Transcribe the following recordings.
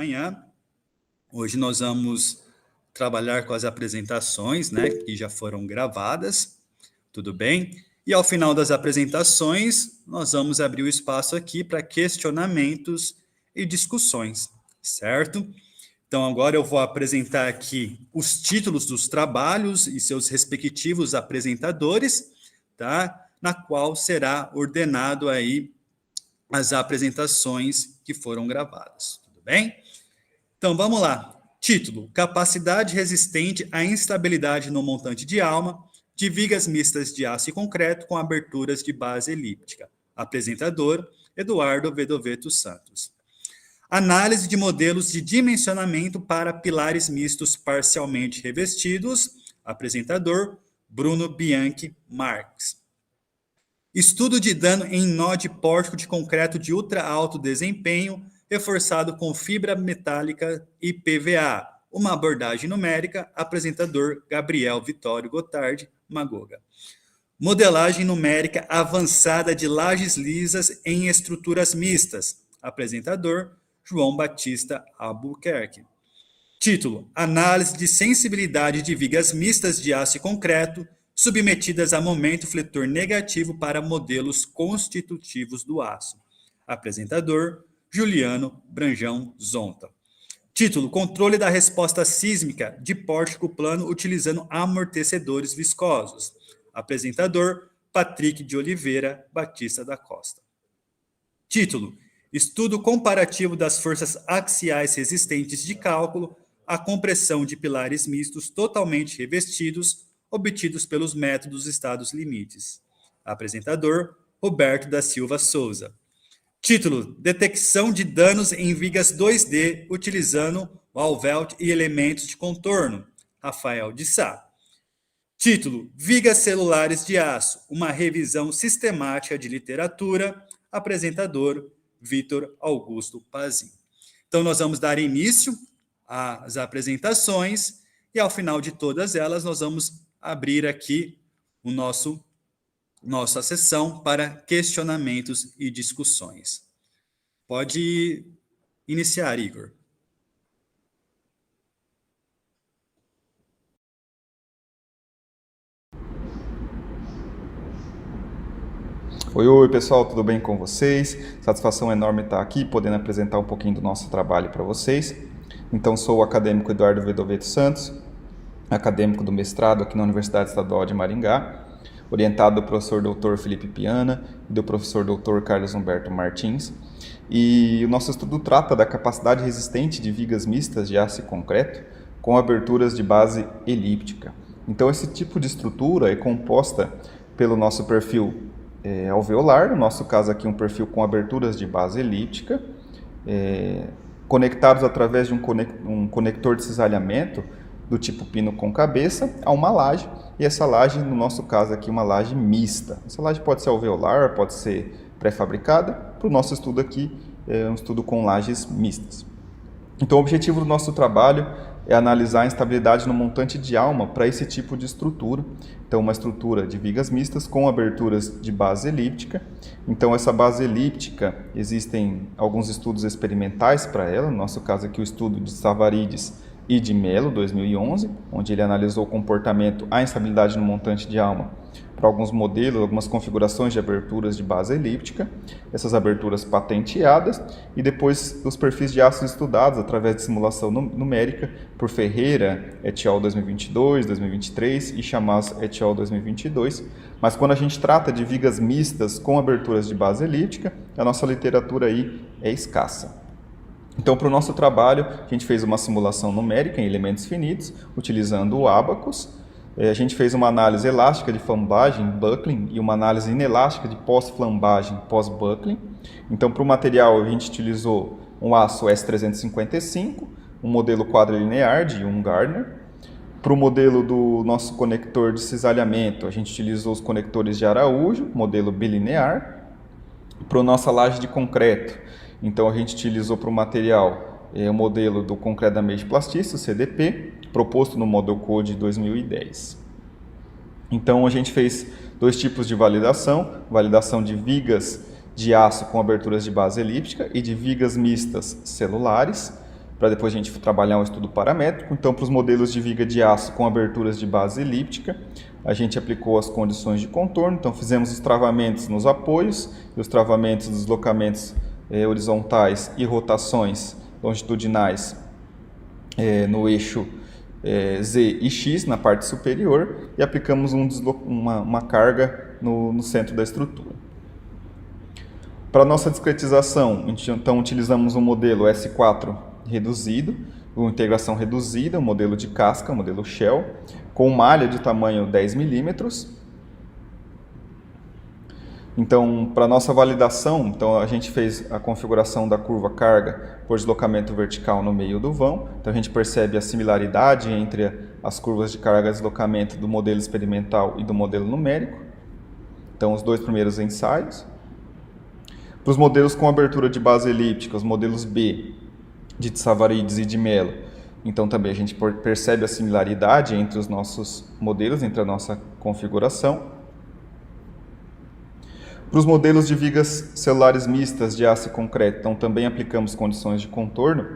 Manhã. Hoje nós vamos trabalhar com as apresentações, né, que já foram gravadas, tudo bem? E ao final das apresentações, nós vamos abrir o espaço aqui para questionamentos e discussões, certo? Então agora eu vou apresentar aqui os títulos dos trabalhos e seus respectivos apresentadores, tá? Na qual será ordenado aí as apresentações que foram gravadas, tudo bem? Então, vamos lá. Título: Capacidade resistente à instabilidade no montante de alma de vigas mistas de aço e concreto com aberturas de base elíptica. Apresentador: Eduardo Vedoveto Santos. Análise de modelos de dimensionamento para pilares mistos parcialmente revestidos. Apresentador: Bruno Bianchi Marques. Estudo de dano em nó de pórtico de concreto de ultra alto desempenho reforçado com fibra metálica e PVA. Uma abordagem numérica, apresentador Gabriel Vitório Gotardi Magoga. Modelagem numérica avançada de lajes lisas em estruturas mistas, apresentador João Batista Albuquerque. Título: Análise de sensibilidade de vigas mistas de aço e concreto submetidas a momento fletor negativo para modelos constitutivos do aço. Apresentador Juliano Branjão Zonta. Título: Controle da resposta sísmica de pórtico plano utilizando amortecedores viscosos. Apresentador: Patrick de Oliveira Batista da Costa. Título: Estudo comparativo das forças axiais resistentes de cálculo à compressão de pilares mistos totalmente revestidos, obtidos pelos métodos estados limites. Apresentador: Roberto da Silva Souza. Título: Detecção de danos em vigas 2D utilizando Walvelt e elementos de contorno. Rafael de Sá. Título: Vigas celulares de aço, uma revisão sistemática de literatura. Apresentador: Vitor Augusto Pazin. Então nós vamos dar início às apresentações e ao final de todas elas nós vamos abrir aqui o nossa sessão para questionamentos e discussões. Pode iniciar, Igor. Oi, pessoal, tudo bem com vocês? Satisfação enorme estar aqui, podendo apresentar um pouquinho do nosso trabalho para vocês. Então, sou o acadêmico Eduardo Vedoveto Santos, acadêmico do mestrado aqui na Universidade Estadual de Maringá, orientado do professor Dr. Felipe Piana e do professor Dr. Carlos Humberto Martins. E o nosso estudo trata da capacidade resistente de vigas mistas de aço e concreto com aberturas de base elíptica. Então, esse tipo de estrutura é composta pelo nosso perfil alveolar, no nosso caso aqui um perfil com aberturas de base elíptica, conectados através de um conector de cisalhamento do tipo pino com cabeça a uma laje, e essa laje, no nosso caso aqui, uma laje mista. Essa laje pode ser alveolar, pode ser pré-fabricada. Para o nosso estudo aqui, é um estudo com lajes mistas. Então, o objetivo do nosso trabalho é analisar a instabilidade no montante de alma para esse tipo de estrutura. Então, uma estrutura de vigas mistas com aberturas de base elíptica. Então, essa base elíptica, existem alguns estudos experimentais para ela. No nosso caso aqui, o estudo de Savarides e de Mello, 2011, onde ele analisou o comportamento, a instabilidade no montante de alma para alguns modelos, algumas configurações de aberturas de base elíptica, essas aberturas patenteadas, e depois os perfis de aço estudados através de simulação numérica por Ferreira et al. 2022, 2023 e Chamaz et al. 2022. Mas quando a gente trata de vigas mistas com aberturas de base elíptica, a nossa literatura aí é escassa. Então, para o nosso trabalho, a gente fez uma simulação numérica em elementos finitos, utilizando o Abacus. A gente fez uma análise elástica de flambagem, buckling, e uma análise inelástica de pós-flambagem, pós-buckling. Então, para o material, a gente utilizou um aço S355, um modelo quadrilinear de Gardner. Para o modelo do nosso conector de cisalhamento, a gente utilizou os conectores de Araújo, modelo bilinear. Para a nossa laje de concreto, então a gente utilizou para o material o modelo do concreto da Made Plastice, o CDP, proposto no Model Code 2010. Então a gente fez dois tipos de validação de vigas de aço com aberturas de base elíptica e de vigas mistas celulares. para depois a gente trabalhar um estudo paramétrico. Então, para os modelos de viga de aço com aberturas de base elíptica, a gente aplicou as condições de contorno. Então, fizemos os travamentos nos apoios, e os travamentos dos deslocamentos horizontais e rotações longitudinais no eixo Z e X na parte superior, e aplicamos uma carga no centro da estrutura. Para nossa discretização, então utilizamos um modelo S4 reduzido, uma integração reduzida, um modelo de casca, um modelo Shell, com malha de tamanho 10 milímetros. Então, para nossa validação, então a gente fez a configuração da curva carga por deslocamento vertical no meio do vão. Então a gente percebe a similaridade entre as curvas de carga e deslocamento do modelo experimental e do modelo numérico. Então, os dois primeiros ensaios. Para os modelos com abertura de base elíptica, os modelos B, de Tsavarides e de Mello, então também a gente percebe a similaridade entre os nossos modelos, entre a nossa configuração. Para os modelos de vigas celulares mistas de aço e concreto, então também aplicamos condições de contorno.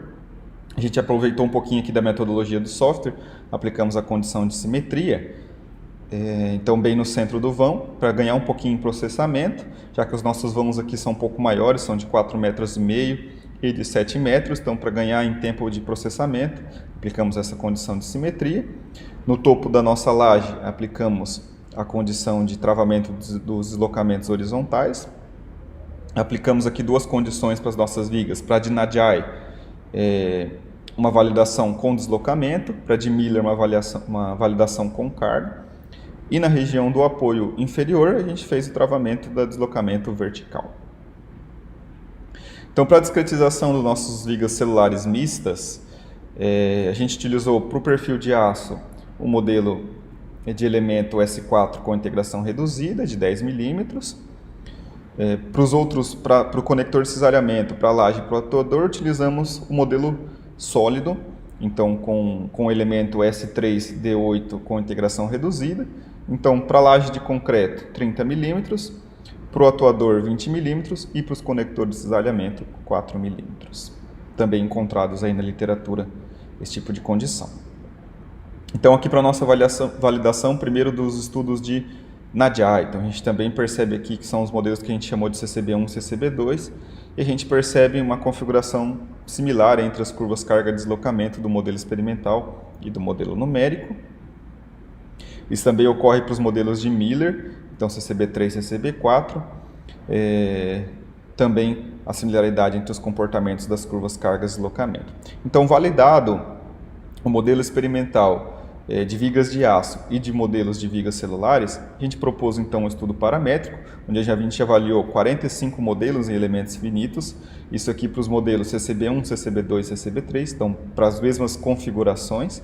A gente aproveitou um pouquinho aqui da metodologia do software, aplicamos a condição de simetria, então bem no centro do vão, para ganhar um pouquinho em processamento, já que os nossos vãos aqui são um pouco maiores, são de 4,5 metros e de 7 metros, então para ganhar em tempo de processamento, aplicamos essa condição de simetria. No topo da nossa laje, aplicamos a condição de travamento dos deslocamentos horizontais. Aplicamos aqui duas condições para as nossas vigas. Para a de Nadiai, uma validação com deslocamento, para a de Miller, uma validação com carga. E na região do apoio inferior, a gente fez o travamento do deslocamento vertical. Então, para a discretização dos nossos vigas celulares mistas, a gente utilizou para o perfil de aço o modelo de elemento S4 com integração reduzida de 10 milímetros. Para os outros, para o conector de cisalhamento, para a laje e para o atuador, utilizamos o modelo sólido, então com o elemento S3D8 com integração reduzida. Então, para a laje de concreto, 30 milímetros, para o atuador, 20 milímetros e para os conectores de cisalhamento, 4 milímetros. Também encontrados aí na literatura esse tipo de condição. Então, aqui para a nossa validação, primeiro dos estudos de Nadiai. Então, a gente também percebe aqui que são os modelos que a gente chamou de CCB1 e CCB2, e a gente percebe uma configuração similar entre as curvas carga e deslocamento do modelo experimental e do modelo numérico. Isso também ocorre para os modelos de Miller, então CCB3 e CCB4. Também a similaridade entre os comportamentos das curvas carga e deslocamento. Então, validado o modelo experimental de vigas de aço e de modelos de vigas celulares, a gente propôs então um estudo paramétrico, onde a gente avaliou 45 modelos em elementos finitos, isso aqui para os modelos CCB1, CCB2 e CCB3, então para as mesmas configurações,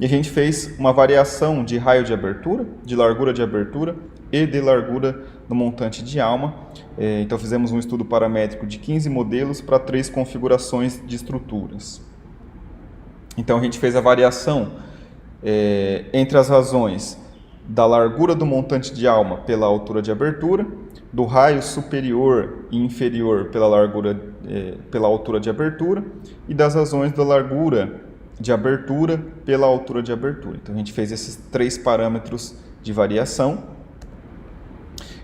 e a gente fez uma variação de raio de abertura, de largura de abertura e de largura no montante de alma. Então fizemos um estudo paramétrico de 15 modelos para 3 configurações de estruturas. Então a gente fez a variação entre as razões da largura do montante de alma pela altura de abertura, do raio superior e inferior pela altura de abertura e das razões da largura de abertura pela altura de abertura. Então a gente fez esses 3 parâmetros de variação.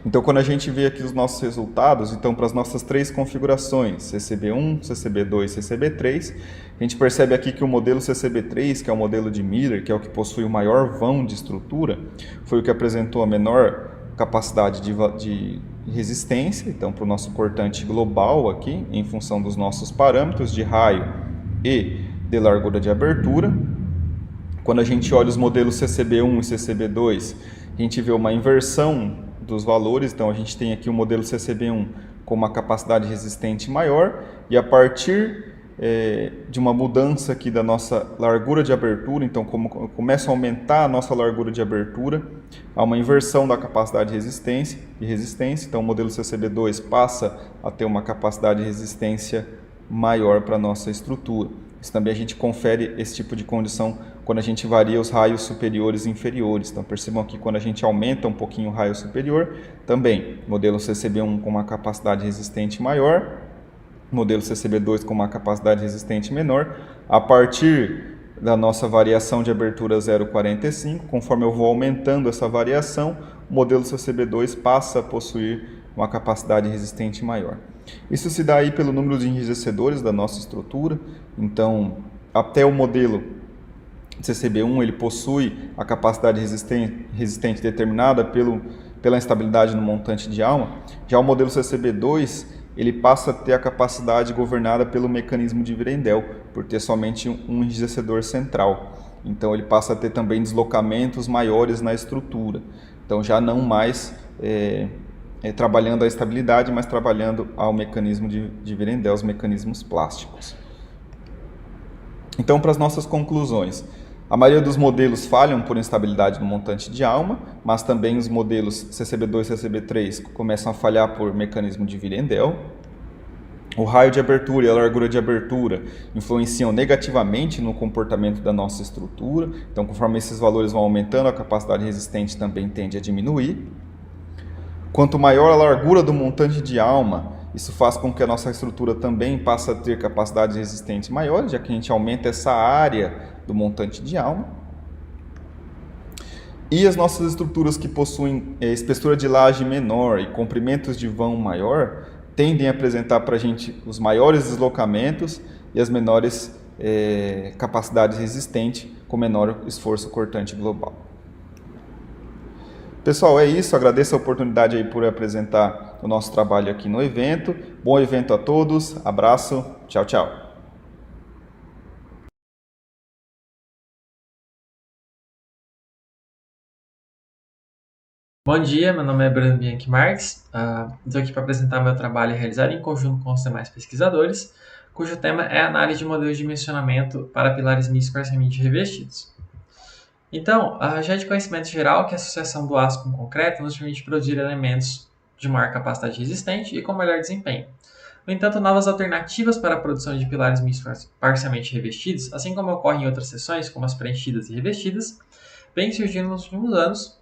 Então quando a gente vê aqui os nossos resultados, então para as nossas 3 configurações, CCB1, CCB2 e CCB3, a gente percebe aqui que o modelo CCB3, que é o modelo de Miller, que é o que possui o maior vão de estrutura, foi o que apresentou a menor capacidade de resistência, então para o nosso cortante global aqui, em função dos nossos parâmetros de raio e de largura de abertura. Quando a gente olha os modelos CCB1 e CCB2, a gente vê uma inversão dos valores, então a gente tem aqui o modelo CCB1 com uma capacidade resistente maior, e a partir de uma mudança aqui da nossa largura de abertura, então como começa a aumentar a nossa largura de abertura, há uma inversão da capacidade de resistência, então o modelo CCB2 passa a ter uma capacidade de resistência maior para a nossa estrutura. Isso também a gente confere esse tipo de condição quando a gente varia os raios superiores e inferiores. Então percebam aqui quando a gente aumenta um pouquinho o raio superior, também modelo CCB1 com uma capacidade resistente maior, modelo CCB2 com uma capacidade resistente menor, A partir da nossa variação de abertura 0,45, conforme eu vou aumentando essa variação, o modelo CCB2 passa a possuir uma capacidade resistente maior. Isso se dá aí pelo número de enrijecedores da nossa estrutura. Então, até o modelo CCB1 ele possui a capacidade resistente determinada pela instabilidade no montante de alma. Já o modelo CCB2 ele passa a ter a capacidade governada pelo mecanismo de Vierendel, por ter somente um enrijecedor central. Então ele passa a ter também deslocamentos maiores na estrutura. Então já não mais trabalhando a estabilidade, mas trabalhando ao mecanismo de Vierendel, os mecanismos plásticos. Então, para as nossas conclusões, a maioria dos modelos falham por instabilidade no montante de alma, mas também os modelos CCB2 e CCB3 começam a falhar por mecanismo de Vierendel. O raio de abertura e a largura de abertura influenciam negativamente no comportamento da nossa estrutura. Então, conforme esses valores vão aumentando, a capacidade resistente também tende a diminuir. Quanto maior a largura do montante de alma, isso faz com que a nossa estrutura também passe a ter capacidades resistentes maiores, já que a gente aumenta essa área do montante de alma. E as nossas estruturas que possuem espessura de laje menor e comprimentos de vão maior tendem a apresentar para a gente os maiores deslocamentos e as menores capacidades resistentes com menor esforço cortante global. Pessoal, é isso. Agradeço a oportunidade aí por apresentar o nosso trabalho aqui no evento. Bom evento a todos. Abraço. Tchau, tchau. Bom dia, meu nome é Bruno Bianchi Marques. Estou aqui para apresentar meu trabalho realizado em conjunto com os demais pesquisadores, cujo tema é a análise de modelos de dimensionamento para pilares mistos parcialmente revestidos. Então, já é de conhecimento geral que a associação do aço com o concreto nos permite produzir elementos de maior capacidade resistente e com melhor desempenho. No entanto, novas alternativas para a produção de pilares mistos parcialmente revestidos, assim como ocorre em outras seções, como as preenchidas e revestidas, vêm surgindo nos últimos anos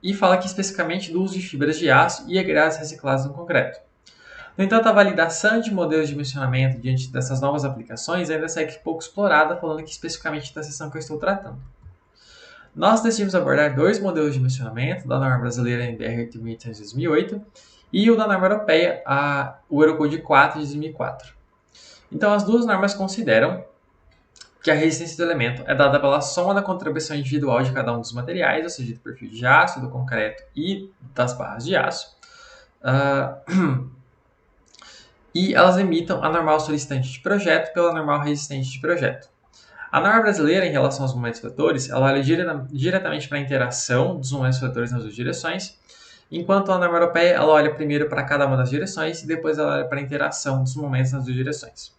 e fala aqui especificamente do uso de fibras de aço e agregados reciclados no concreto. No entanto, a validação de modelos de dimensionamento diante dessas novas aplicações ainda segue pouco explorada, falando aqui especificamente da seção que eu estou tratando. Nós decidimos abordar dois modelos de dimensionamento, da norma brasileira NBR 8800-2008 e o da norma europeia, o Eurocode 4 de 2004. Então, as duas normas consideram que a resistência do elemento é dada pela soma da contribuição individual de cada um dos materiais, ou seja, do perfil de aço, do concreto e das barras de aço. E elas limitam a normal solicitante de projeto pela normal resistente de projeto. A norma brasileira, em relação aos momentos vetores, ela olha diretamente para a interação dos momentos vetores nas duas direções, enquanto a norma europeia ela olha primeiro para cada uma das direções e depois ela olha para a interação dos momentos nas duas direções.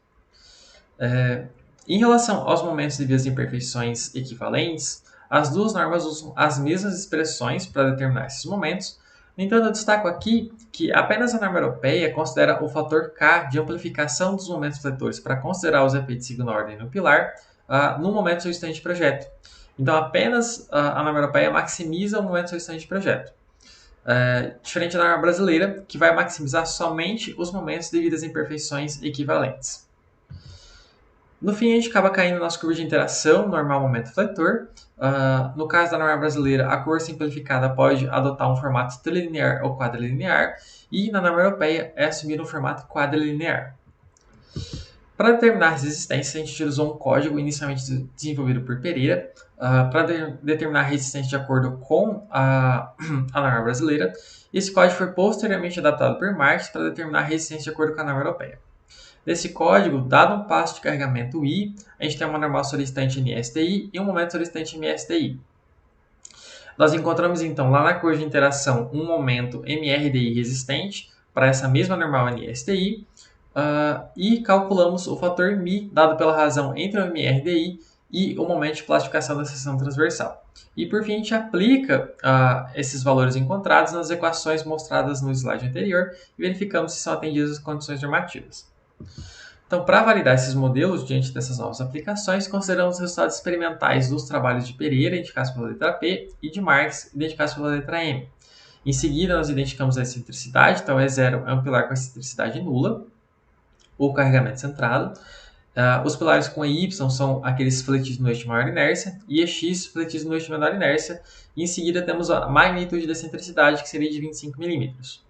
Em relação aos momentos devido às imperfeições equivalentes, as duas normas usam as mesmas expressões para determinar esses momentos. No entanto, eu destaco aqui que apenas a norma europeia considera o fator K de amplificação dos momentos vetores para considerar os efeitos de segunda ordem no pilar no momento solicitante de projeto. Então, apenas a norma europeia maximiza o momento solicitante de projeto. Diferente da norma brasileira, que vai maximizar somente os momentos devido às imperfeições equivalentes. No fim, a gente acaba caindo na nossa curva de interação, normal momento fletor. No caso da norma brasileira, a curva simplificada pode adotar um formato trilinear ou quadrilinear, e na norma europeia é assumir um formato quadrilinear. Para determinar as resistências, a gente usou um código inicialmente desenvolvido por Pereira para determinar a resistência de acordo com a norma brasileira. Esse código foi posteriormente adaptado por Marx para determinar a resistência de acordo com a norma europeia. Desse código, dado um passo de carregamento I, a gente tem uma normal solicitante NSTI e um momento solicitante MSTI. Nós encontramos então lá na curva de interação um momento MRDI resistente para essa mesma normal NSTI e calculamos o fator μ dado pela razão entre o MRDI e o momento de plastificação da seção transversal. E por fim, a gente aplica esses valores encontrados nas equações mostradas no slide anterior e verificamos se são atendidas as condições normativas. Então, para validar esses modelos diante dessas novas aplicações, consideramos os resultados experimentais dos trabalhos de Pereira, indicados pela letra P, e de Marx, identificados pela letra M. Em seguida, nós identificamos a excentricidade, então E0 é um pilar com excentricidade nula, ou carregamento centrado. Os pilares com EY são aqueles fletidos no eixo de maior inércia, e EX fletidos no eixo de menor inércia. E em seguida temos a magnitude da excentricidade, que seria de 25 milímetros.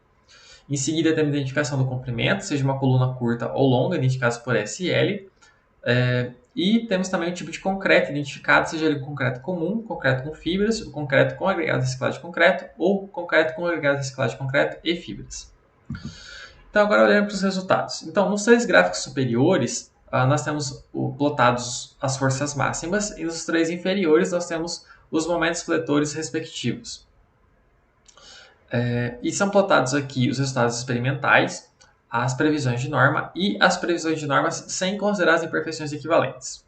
Em seguida temos a identificação do comprimento, seja uma coluna curta ou longa, identificados por SL. E temos também o tipo de concreto identificado, seja ele concreto comum, concreto com fibras, o concreto com agregados reciclados de concreto, ou concreto com agregados reciclados de concreto e fibras. Então, agora olhando para os resultados. Então, nos 3 gráficos superiores, nós temos plotados as forças máximas, e nos 3 inferiores nós temos os momentos fletores respectivos. E são plotados aqui os resultados experimentais, as previsões de norma e as previsões de normas sem considerar as imperfeições equivalentes.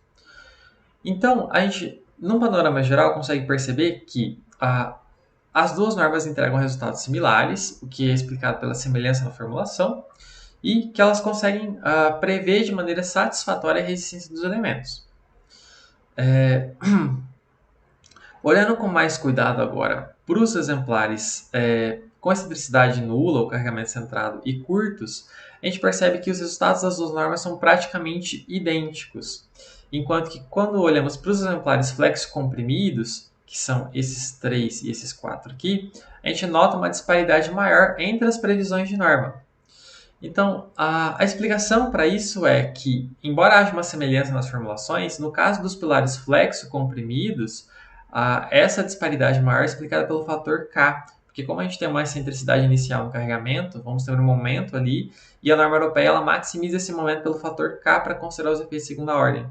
Então, a gente, num panorama geral, consegue perceber que as duas normas entregam resultados similares, o que é explicado pela semelhança na formulação, e que elas conseguem prever de maneira satisfatória a resistência dos elementos. Olhando com mais cuidado agora para os exemplares com excentricidade nula, ou carregamento centrado, e curtos, a gente percebe que os resultados das duas normas são praticamente idênticos. Enquanto que quando olhamos para os exemplares flexo-comprimidos, que são esses 3 e esses 4 aqui, a gente nota uma disparidade maior entre as previsões de norma. Então, a explicação para isso é que, embora haja uma semelhança nas formulações, no caso dos pilares flexo-comprimidos, essa disparidade maior é explicada pelo fator K, porque como a gente tem uma excentricidade inicial no carregamento, vamos ter um momento ali, e a norma europeia ela maximiza esse momento pelo fator K para considerar os efeitos de segunda ordem.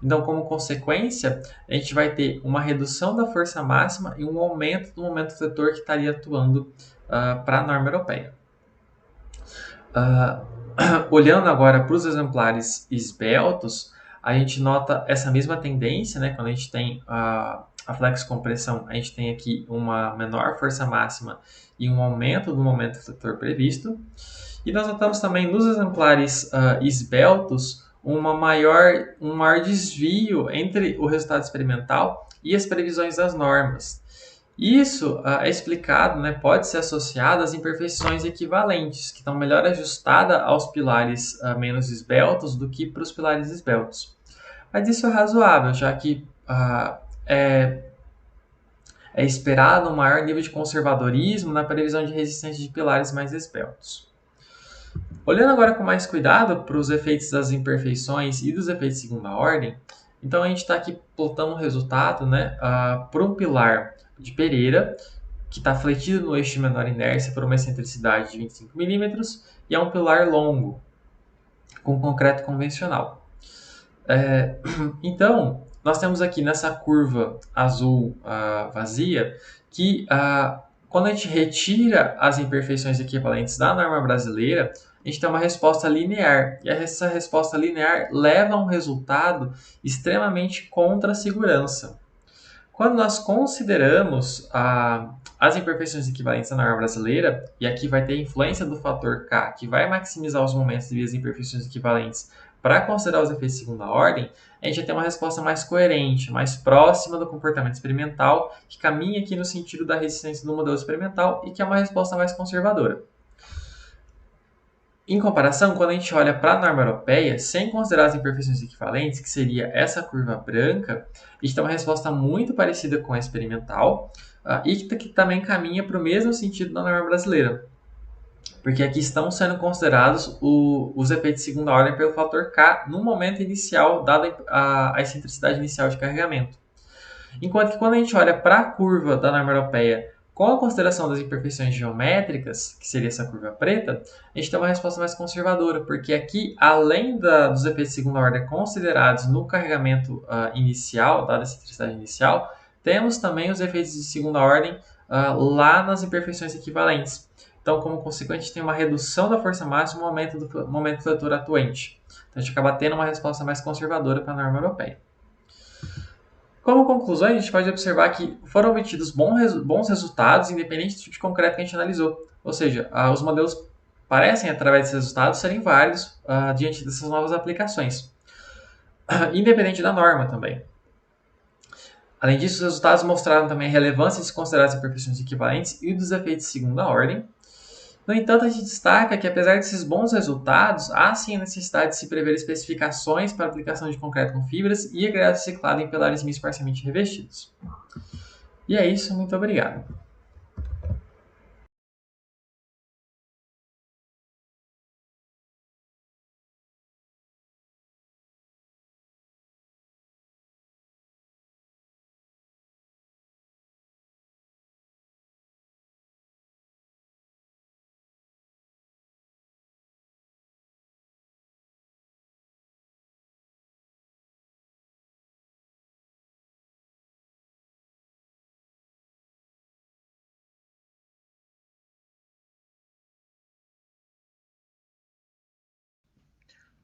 Então, como consequência, a gente vai ter uma redução da força máxima e um aumento do momento fletor que estaria atuando para a norma europeia. Olhando agora para os exemplares esbeltos, a gente nota essa mesma tendência, né? Quando a gente tem a flexo-compressão, a gente tem aqui uma menor força máxima e um aumento do momento fletor previsto. E nós notamos também nos exemplares esbeltos um maior desvio entre o resultado experimental e as previsões das normas. Isso é explicado, né, pode ser associado às imperfeições equivalentes, que estão melhor ajustadas aos pilares menos esbeltos do que para os pilares esbeltos. Mas isso é razoável, já que é esperado um maior nível de conservadorismo na previsão de resistência de pilares mais esbeltos. Olhando agora com mais cuidado para os efeitos das imperfeições e dos efeitos de segunda ordem, então a gente está aqui plotando um resultado, né, para um pilar de Pereira, que está fletido no eixo de menor inércia por uma excentricidade de 25 milímetros, e é um pilar longo, com concreto convencional. Então, nós temos aqui nessa curva azul vazia, que quando a gente retira as imperfeições equivalentes da norma brasileira, a gente tem uma resposta linear, e essa resposta linear leva a um resultado extremamente contra a segurança. Quando nós consideramos as imperfeições equivalentes da norma brasileira, e aqui vai ter a influência do fator K, que vai maximizar os momentos devido às imperfeições equivalentes para considerar os efeitos de segunda ordem, a gente vai ter uma resposta mais coerente, mais próxima do comportamento experimental, que caminha aqui no sentido da resistência do modelo experimental e que é uma resposta mais conservadora. Em comparação, quando a gente olha para a norma europeia, sem considerar as imperfeições equivalentes, que seria essa curva branca, a gente tem uma resposta muito parecida com a experimental e que também caminha para o mesmo sentido da norma brasileira. Porque aqui estão sendo considerados os efeitos de segunda ordem pelo fator K no momento inicial, dada a excentricidade inicial de carregamento. Enquanto que quando a gente olha para a curva da norma europeia com a consideração das imperfeições geométricas, que seria essa curva preta, a gente tem uma resposta mais conservadora, porque aqui, além dos efeitos de segunda ordem considerados no carregamento inicial, dada a excentricidade inicial, temos também os efeitos de segunda ordem lá nas imperfeições equivalentes. Então, como consequente, a gente tem uma redução da força máxima e um aumento do momento fletor atuante. Então, a gente acaba tendo uma resposta mais conservadora para a norma europeia. Como conclusão, a gente pode observar que foram obtidos bons resultados, independente do tipo de concreto que a gente analisou. Ou seja, os modelos parecem, através desses resultados, serem válidos diante dessas novas aplicações, independente da norma também. Além disso, os resultados mostraram também a relevância de se considerar as imperfeições equivalentes e dos efeitos de segunda ordem. No entanto, a gente destaca que, apesar desses bons resultados, há sim a necessidade de se prever especificações para aplicação de concreto com fibras e agregado ciclado em pilares MIS parcialmente revestidos. E é isso, muito obrigado.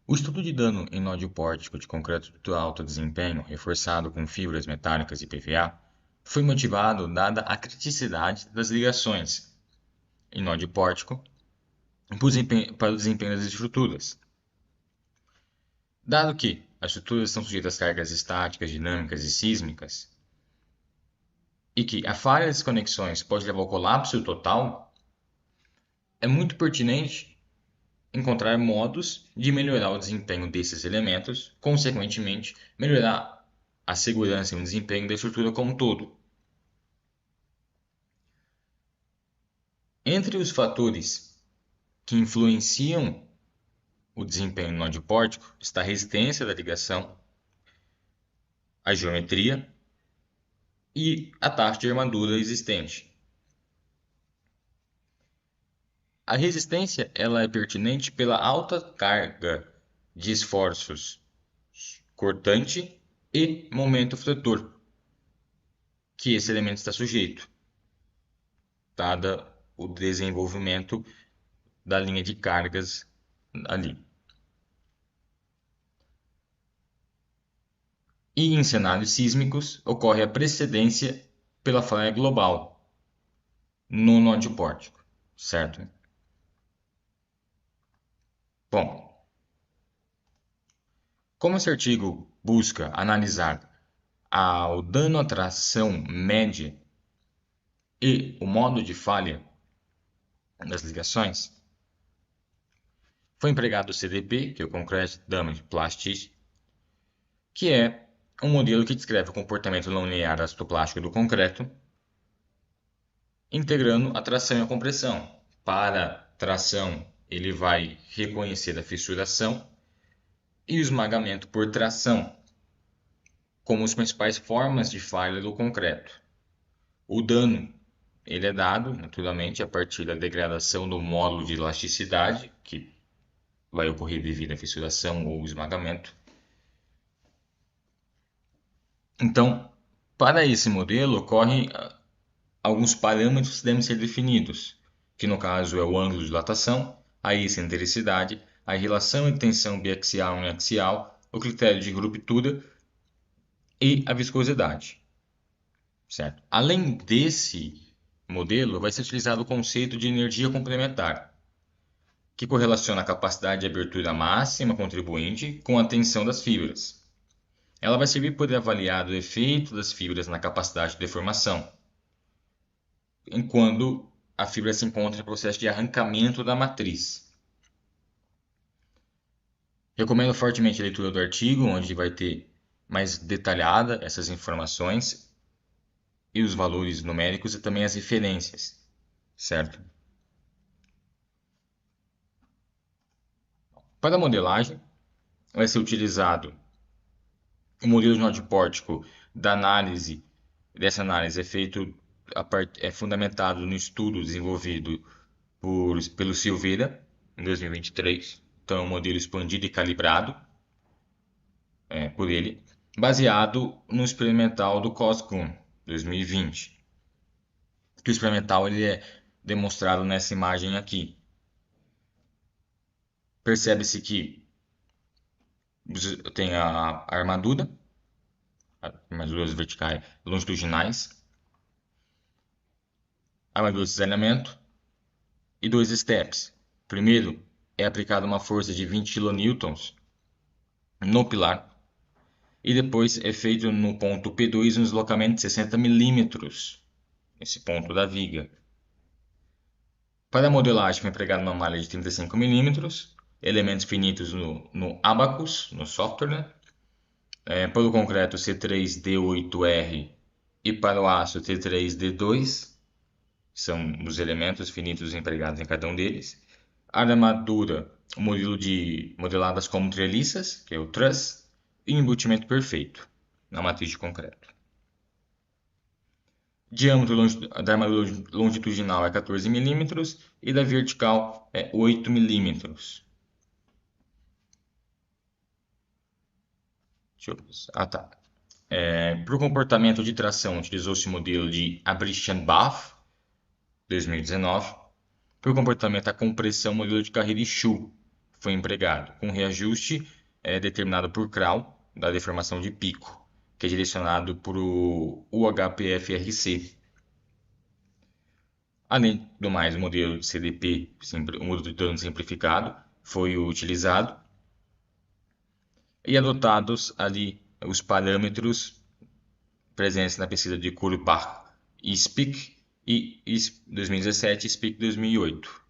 O estudo de dano em nó de pórtico de concreto de alto desempenho, reforçado com fibras metálicas e PVA, foi motivado dada a criticidade das ligações em nó de pórtico para o desempenho das estruturas. Dado que as estruturas estão sujeitas a cargas estáticas, dinâmicas e sísmicas, e que a falha das conexões pode levar ao colapso total, é muito pertinente encontrar modos de melhorar o desempenho desses elementos, consequentemente, melhorar a segurança e o desempenho da estrutura como um todo. Entre os fatores que influenciam o desempenho no nó de pórtico está a resistência da ligação, a geometria e a taxa de armadura existente. A resistência ela é pertinente pela alta carga de esforços cortante e momento fletor que esse elemento está sujeito, dada o desenvolvimento da linha de cargas ali. E em cenários sísmicos ocorre a precedência pela falha global no nó de pórtico, certo? Bom, como esse artigo busca analisar o dano à tração média e o modo de falha das ligações, foi empregado o CDP, que é o Concrete Damage Plastic, que é um modelo que descreve o comportamento não linear ácido-plástico do concreto, integrando a tração e a compressão. Para tração, ele vai reconhecer a fissuração e o esmagamento por tração como as principais formas de falha do concreto. O dano ele é dado, naturalmente, a partir da degradação do módulo de elasticidade, que vai ocorrer devido à fissuração ou esmagamento. Então, para esse modelo, ocorrem alguns parâmetros que devem ser definidos, que no caso é o ângulo de dilatação, a excentricidade, a relação entre tensão biaxial e uniaxial, o critério de ruptura e a viscosidade. Certo? Além desse modelo, vai ser utilizado o conceito de energia complementar, que correlaciona a capacidade de abertura máxima contribuinte com a tensão das fibras. Ela vai servir para avaliar o efeito das fibras na capacidade de deformação, enquanto a fibra se encontra em processo de arrancamento da matriz. Recomendo fortemente a leitura do artigo, onde vai ter mais detalhada essas informações e os valores numéricos e também as referências, certo? Para a modelagem, vai ser utilizado o modelo de nó de pórtico dessa análise é fundamentado no estudo desenvolvido pelo Silveira, em 2023. Então, é um modelo expandido e calibrado por ele, baseado no experimental do COSCUM, 2020. O experimental ele é demonstrado nessa imagem aqui. Percebe-se que tem a armadura, armaduras verticais longitudinais, armadura de cisalhamento e dois steps. Primeiro é aplicada uma força de 20 kN no pilar e depois é feito no ponto P2 um deslocamento de 60 mm nesse ponto da viga. Para a modelagem foi empregado uma malha de 35 mm, elementos finitos no Abacus, no software, né? Para o concreto C3D8R e para o aço T3D2, são os elementos finitos empregados em cada um deles. A armadura, o modelo de modeladas como treliças, que é o truss, e embutimento perfeito na matriz de concreto. Diâmetro da armadura longitudinal é 14 mm e da vertical é 8 mm. Tá. Para o comportamento de tração, utilizou-se o modelo de Abrition-Bath, 2019. Para o comportamento da compressão, o modelo de carreira Schuh foi empregado, com reajuste determinado por Kral, da deformação de pico, que é direcionado para o UHPFRC. Além do mais, o modelo de CDP, o modelo de dano simplificado, foi utilizado e adotados ali os parâmetros presentes na pesquisa de Kurbach e Spick e 2017 e Spick 2008,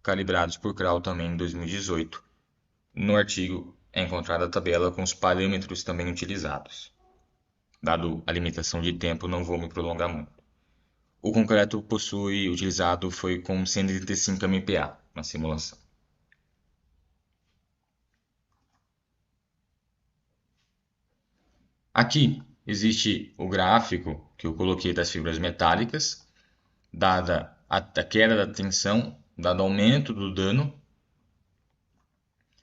calibrados por Kral também em 2018. No artigo é encontrada a tabela com os parâmetros também utilizados. Dado a limitação de tempo, não vou me prolongar muito. O concreto utilizado foi com 135 MPa na simulação. Aqui existe o gráfico que eu coloquei das fibras metálicas, dada a queda da tensão, dado o aumento do dano.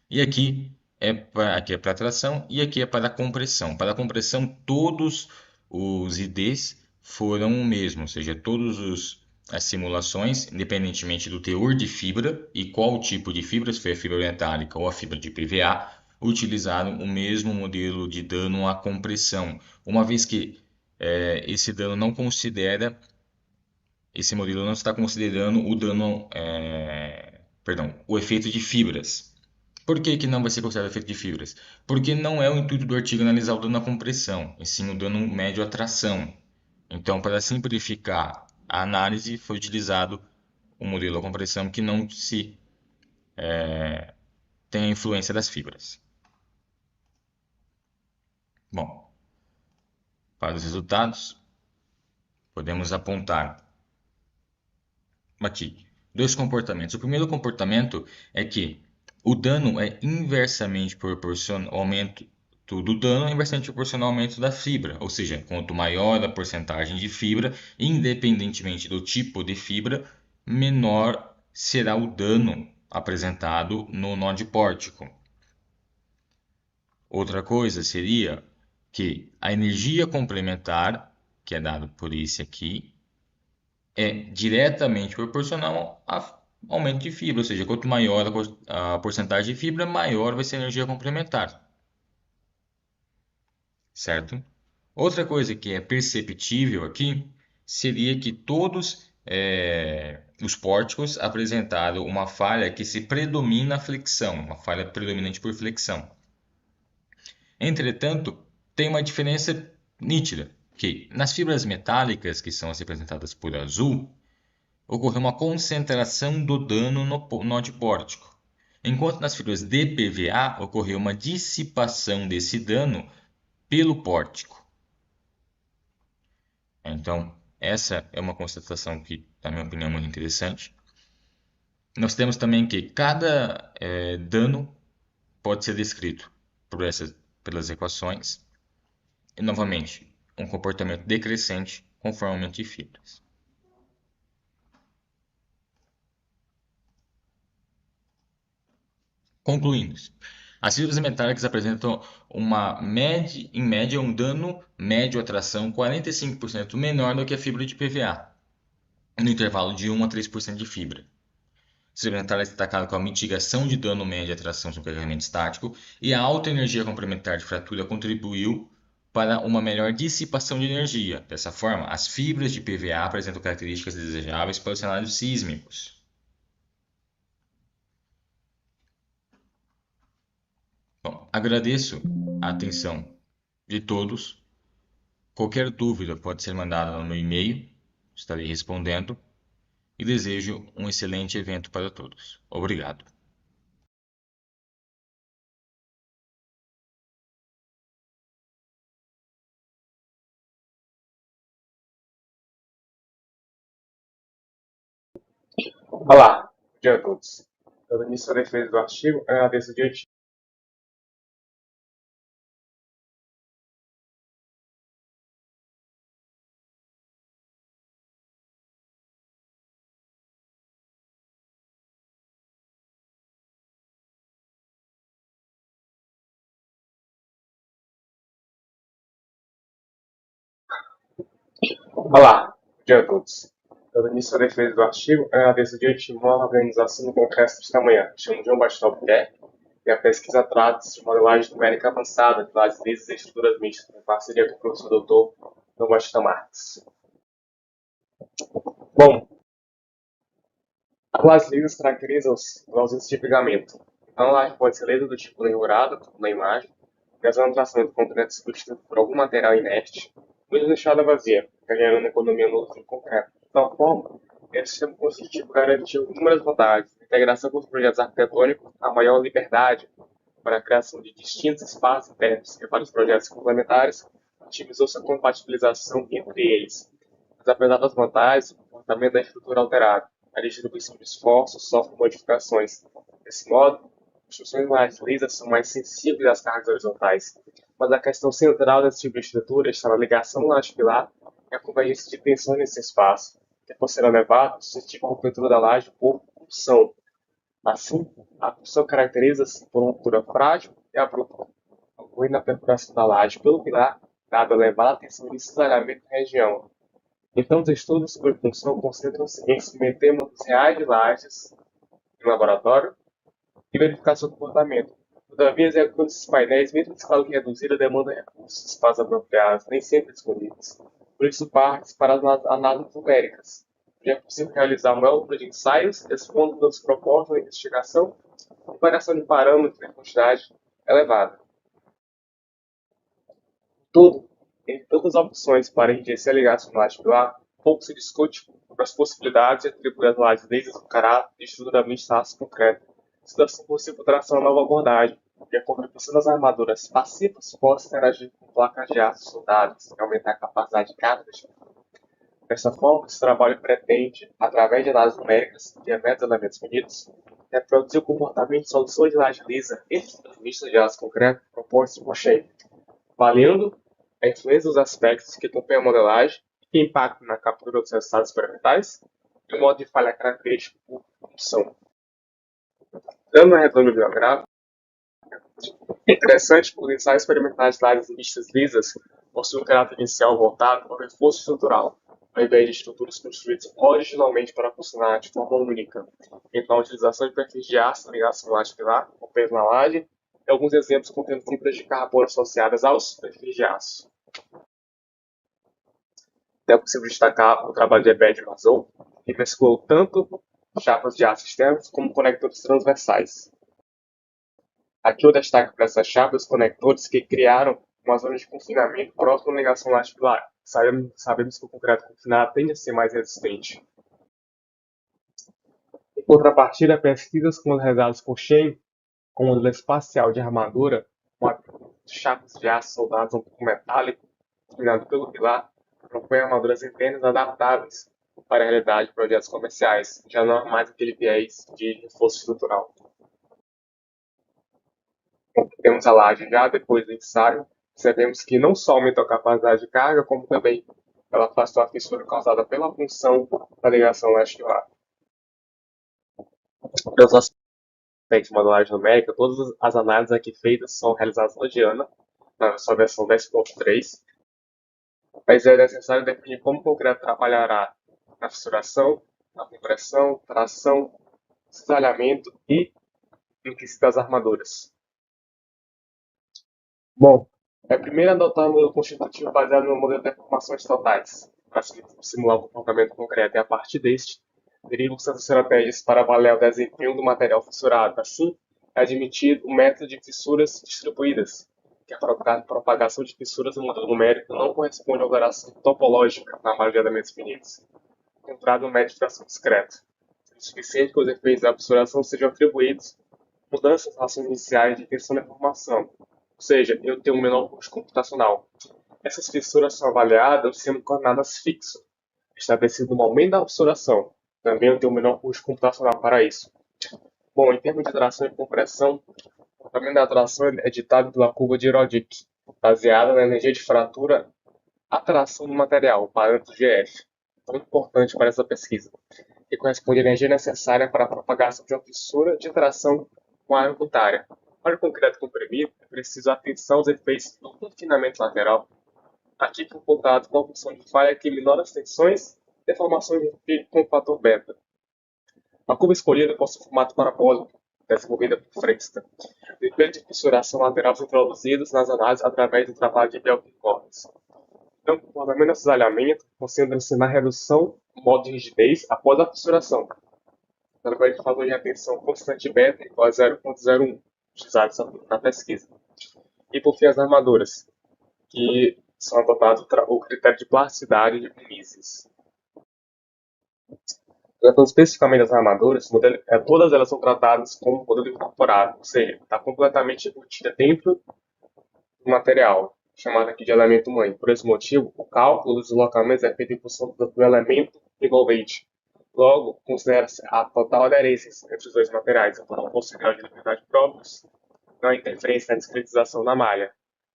E aqui é para tração e aqui é para compressão. Para a compressão, todos os IDs foram o mesmo, ou seja, todas as simulações, independentemente do teor de fibra e qual tipo de fibra, se foi a fibra metálica ou a fibra de PVA, utilizaram o mesmo modelo de dano à compressão, uma vez que esse dano não considera, esse modelo não está considerando o dano, o efeito de fibras. Por que não vai ser considerado efeito de fibras? Porque não é o intuito do artigo analisar o dano à compressão, e sim o dano médio à tração. Então, para simplificar a análise, foi utilizado o modelo à compressão que não tem a influência das fibras. Bom, para os resultados, podemos apontar aqui dois comportamentos. O primeiro comportamento é que o dano é inversamente proporcional ao aumento do dano, é inversamente proporcional ao aumento da fibra, ou seja, quanto maior a porcentagem de fibra, independentemente do tipo de fibra, menor será o dano apresentado no nó de pórtico. Outra coisa seria que a energia complementar, que é dado por esse aqui, é diretamente proporcional ao aumento de fibra, ou seja, quanto maior a porcentagem de fibra, maior vai ser a energia complementar. Certo? Outra coisa que é perceptível aqui seria que todos os pórticos apresentaram uma falha que se predomina a flexão, uma falha predominante por flexão. Entretanto, tem uma diferença nítida, que nas fibras metálicas, que são as representadas por azul, ocorreu uma concentração do dano no nó de pórtico, enquanto nas fibras de PVA ocorreu uma dissipação desse dano pelo pórtico. Então, essa é uma constatação que, na minha opinião, é muito interessante. Nós temos também que cada dano pode ser descrito pelas equações e, novamente, um comportamento decrescente conforme o aumento de fibras. Concluindo, as fibras metálicas apresentam em média um dano médio à tração 45% menor do que a fibra de PVA, no intervalo de 1 a 3% de fibra. As fibras metálicas destacaram com a mitigação de dano médio à tração sobre carregamento estático e a alta energia complementar de fratura contribuiu para uma melhor dissipação de energia. Dessa forma, as fibras de PVA apresentam características desejáveis para os cenários sísmicos. Bom, agradeço a atenção de todos. Qualquer dúvida pode ser mandada no meu e-mail, estarei respondendo. e desejo um excelente evento para todos. Obrigado. Olá, bom dia a todos. Dando início à defesa do artigo, agradeço de antemão. Olá, bom dia a todos. Dando início à defesa do artigo, agradeço de antemão a organização do congresso desta manhã. Chamo João Bastos Albuquerque e a pesquisa trata-se de modelagem numérica avançada de lajes lisas e estruturas mistas, em parceria com o professor doutor João Batista Marques. Bom, as lajes lisas caracterizam-se pela ausência de vigamento. Então, a laje pode ser lisa do tipo nervurado, como na imagem, realizando o traçamento do componente substituído por algum material inerte, ou deixada vazia, gerando economia no uso do concreto. De tal forma, esse sistema construtivo garantiu inúmeras vantagens: integração com os projetos arquitetônicos, a maior liberdade para a criação de distintos espaços internos e para os projetos complementares, otimizou-se a compatibilização entre eles. Mas apesar das vantagens, o comportamento da estrutura alterado, a distribuição de esforços sofre modificações. Desse modo, construções mais lisas são mais sensíveis às cargas horizontais, mas a questão central desse tipo de estrutura está na ligação laje-pilar e a convergência de tensão nesse espaço, que por ser elevado, suscetível à cobertura da laje por pulsão. Assim, a pulsão caracteriza-se por uma altura frágil e abrupta, ocorrendo a perfuração da laje pelo pilar, dada a elevada tensão de cisalhamento na região. Então, os estudos sobre função concentram-se em submeter modelos reais de lajes em laboratório e verificar seu comportamento. Todavia, executando esses painéis, mesmo em escala reduzida, demandam recursos e espaços apropriados, nem sempre disponíveis. Por isso, parte para as análises numéricas. Já é possível realizar uma número de ensaios, expondo dados propostos na investigação e variação de parâmetros em quantidade elevada. Tudo, entre tantas opções para enriquecer a ligação laje-pilar, pouco se discute sobre as possibilidades de atribuir às lajes lisas o caráter de estrutura administração concreta. Situação possível traçar uma nova abordagem, que a contribuição das armaduras passivas possa interagir com placas de aço soldadas e aumentar a capacidade de carga. Dessa forma, esse trabalho pretende, através de análises numéricas e eventos elementos finitos, reproduzir o comportamento de soluções de laje lisa e estruturas mistas de aço concreto propostas por Shea, avaliando a influência dos aspectos que compõem a modelagem e que impactam na captura dos resultados experimentais e o modo de falha característico por função. Dando uma resumo bibliográfico, é interessante que os ensaios experimentais de lajes mistas lisas possuem um caráter inicial voltado para o reforço estrutural, ao invés de estruturas construídas originalmente para funcionar de forma única. Então, a utilização de perfis de aço na ligação laje-pilar, com peso na laje, e alguns exemplos contendo fibras de carbono associadas aos perfis de aço. É possível destacar o trabalho de Ebed Mazou, que mesclou tanto chapas de aço externos como conectores transversais. Aqui eu destaco para essas chapas os conectores que criaram uma zona de confinamento próxima à ligação laje-pilar. Sabemos que o concreto confinado tende a ser mais resistente. Em contrapartida, pesquisas como as realizadas por Shea, com modelo espacial de armadura, com chapas de aço soldadas a um pouco metálico, dominado pelo pilar, propõem armaduras internas adaptáveis para a realidade de projetos comerciais, já não há mais aquele viés de reforço estrutural. Temos a laje já depois do ensaio, percebemos que não só aumentou a capacidade de carga, como também ela afastou a fissura causada pela função da ligação laje-pilar. Pelos aspectos de modelagem numérica, todas as análises aqui feitas são realizadas hoje ano, na sua versão 10.3, mas é necessário definir como o concreto trabalhará na fissuração, na compressão, tração, cisalhamento e no que se das armaduras. Bom, é primeiro adotar um modelo constitutivo baseado no modelo de deformações totais, para simular o comportamento concreto, e a partir deste, derivam-se as estratégias para avaliar o desempenho do material fissurado. Assim, é admitido o método de fissuras distribuídas, que a propagação de fissuras no modelo numérico não corresponde à alteração topológica na maioria de elementos finitos. encontrado um médio de fração discreto, sendo suficiente que os efeitos da obturação sejam atribuídos mudanças nas relações iniciais de tensão da informação, ou seja, eu tenho um menor custo computacional. Essas fissuras são avaliadas sendo coordenadas fixas, estabelecido no momento da obturação. Também eu tenho um menor custo computacional para isso. Bom, em termos de tração e compressão, o comportamento da tração é ditado pela curva de Rodick, baseada na energia de fratura atração do material, o parâmetro GF, tão importante para essa pesquisa, que corresponde à energia necessária para a propagação de uma fissura de tração com a área voluntária. Para o concreto comprimido, é preciso atenção aos efeitos do confinamento lateral, aqui comportado com a função de falha que minora as tensões e deformações de efeito com o fator beta. A curva escolhida possui formato parabólico, desenvolvida por Fresta. O efeito de fissuração lateral são introduzidos nas análises através do trabalho de Belkin-Cordes. Então, o comportamento de cisalhamento concentra-se na redução do modo de rigidez após a fissuração, através do fator de retenção constante beta igual a 0,01, utilizados na pesquisa. E por fim, as armaduras, que são adotados o critério de plasticidade de Mises. Tratando especificamente das armaduras, todas elas são tratadas como modelo incorporado, ou seja, está completamente embutida dentro do material, chamado aqui de elemento mãe. Por esse motivo, o cálculo dos deslocamentos é feito em função do elemento envolvente. Logo, considera-se a total aderência entre os dois materiais, a total possibilidade de liberdade próprios, não há interferência na discretização da malha,